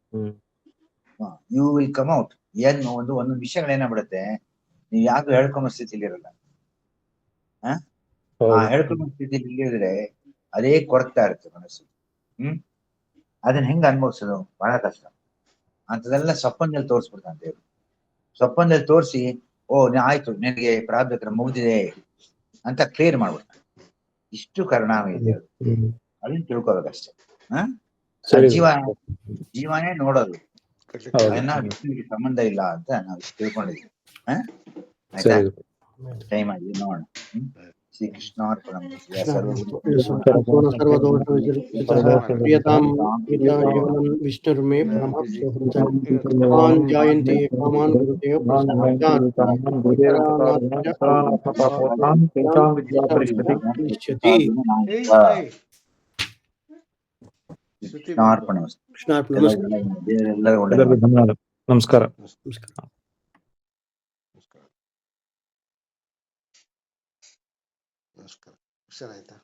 You will come out. ಏನು ಒಂದೊಂದು ವಿಷಯಗಳೇನಾಗ್ಬಿಡುತ್ತೆ, ನೀವು ಯಾವ್ದು ಹೇಳ್ಕೊಂಬ ಸ್ಥಿತಿಲಿ ಇರಲ್ಲ. ಹೇಳ್ಕೊಂಬ ಸ್ಥಿತಿಲಿ ಇಲ್ಲಿದ್ರೆ ಅದೇ ಕೊರಗ್ತಾ ಇರುತ್ತೆ ಮನಸ್ಸು. ಅದನ್ನ ಹೆಂಗ್ ಅನುಭವಿಸೋದು ಬಹಳ ಕಷ್ಟ. ಅಂತದೆಲ್ಲ ಸ್ವಪ್ನದಲ್ಲಿ ತೋರಿಸ್ಬಿಡ್ತಾನೆ ದೇವ್ರು. ಸ್ವಪ್ನದಲ್ಲಿ ತೋರಿಸಿ, ಆಯ್ತು ನಿನಗೆ ಪ್ರಾರಬ್ಧ ಕರ್ಮ ಮುಗಿದಿದೆ ಅಂತ ಕ್ಲಿಯರ್ ಮಾಡ್ಬಿಡ್ತಾನೆ. ಇಷ್ಟು ಕರುಣಾಮಯಿ ದೇವ್ರು, ಅದನ್ನ ತಿಳ್ಕೋಬೇಕಷ್ಟೇ. ಜೀವನೇ ನೋಡೋದು, ಅದನ್ನ ವಿಷ್ಣುವಿಗೆ ಸಂಬಂಧ ಇಲ್ಲ ಅಂತ ನಾವು ತಿಳ್ಕೊಂಡಿದ್ವಿ. ಆಯ್ತಾ? ಟೈಮ್ ಆಗಿ ನೋಡೋಣ. ಶ್ರೀ ಕೃಷ್ಣಾರ್ಪಣಂ. ವಿಷ್ಣುರ್ಮೇ ಪರಮಾನ್ ಜಾಯಂತಿ ಕಾಮಾನ್ ಗುರುದೇವ ಕೃಷ್ಣಾರ್ಪಣ. ಎಲ್ಲರಿಗೂ ಧನ್ಯವಾದ. ನಮಸ್ಕಾರ. ನಮಸ್ಕಾರ. ನಮಸ್ಕಾರ. ಹುಷಾರಾಯ್ತಾ?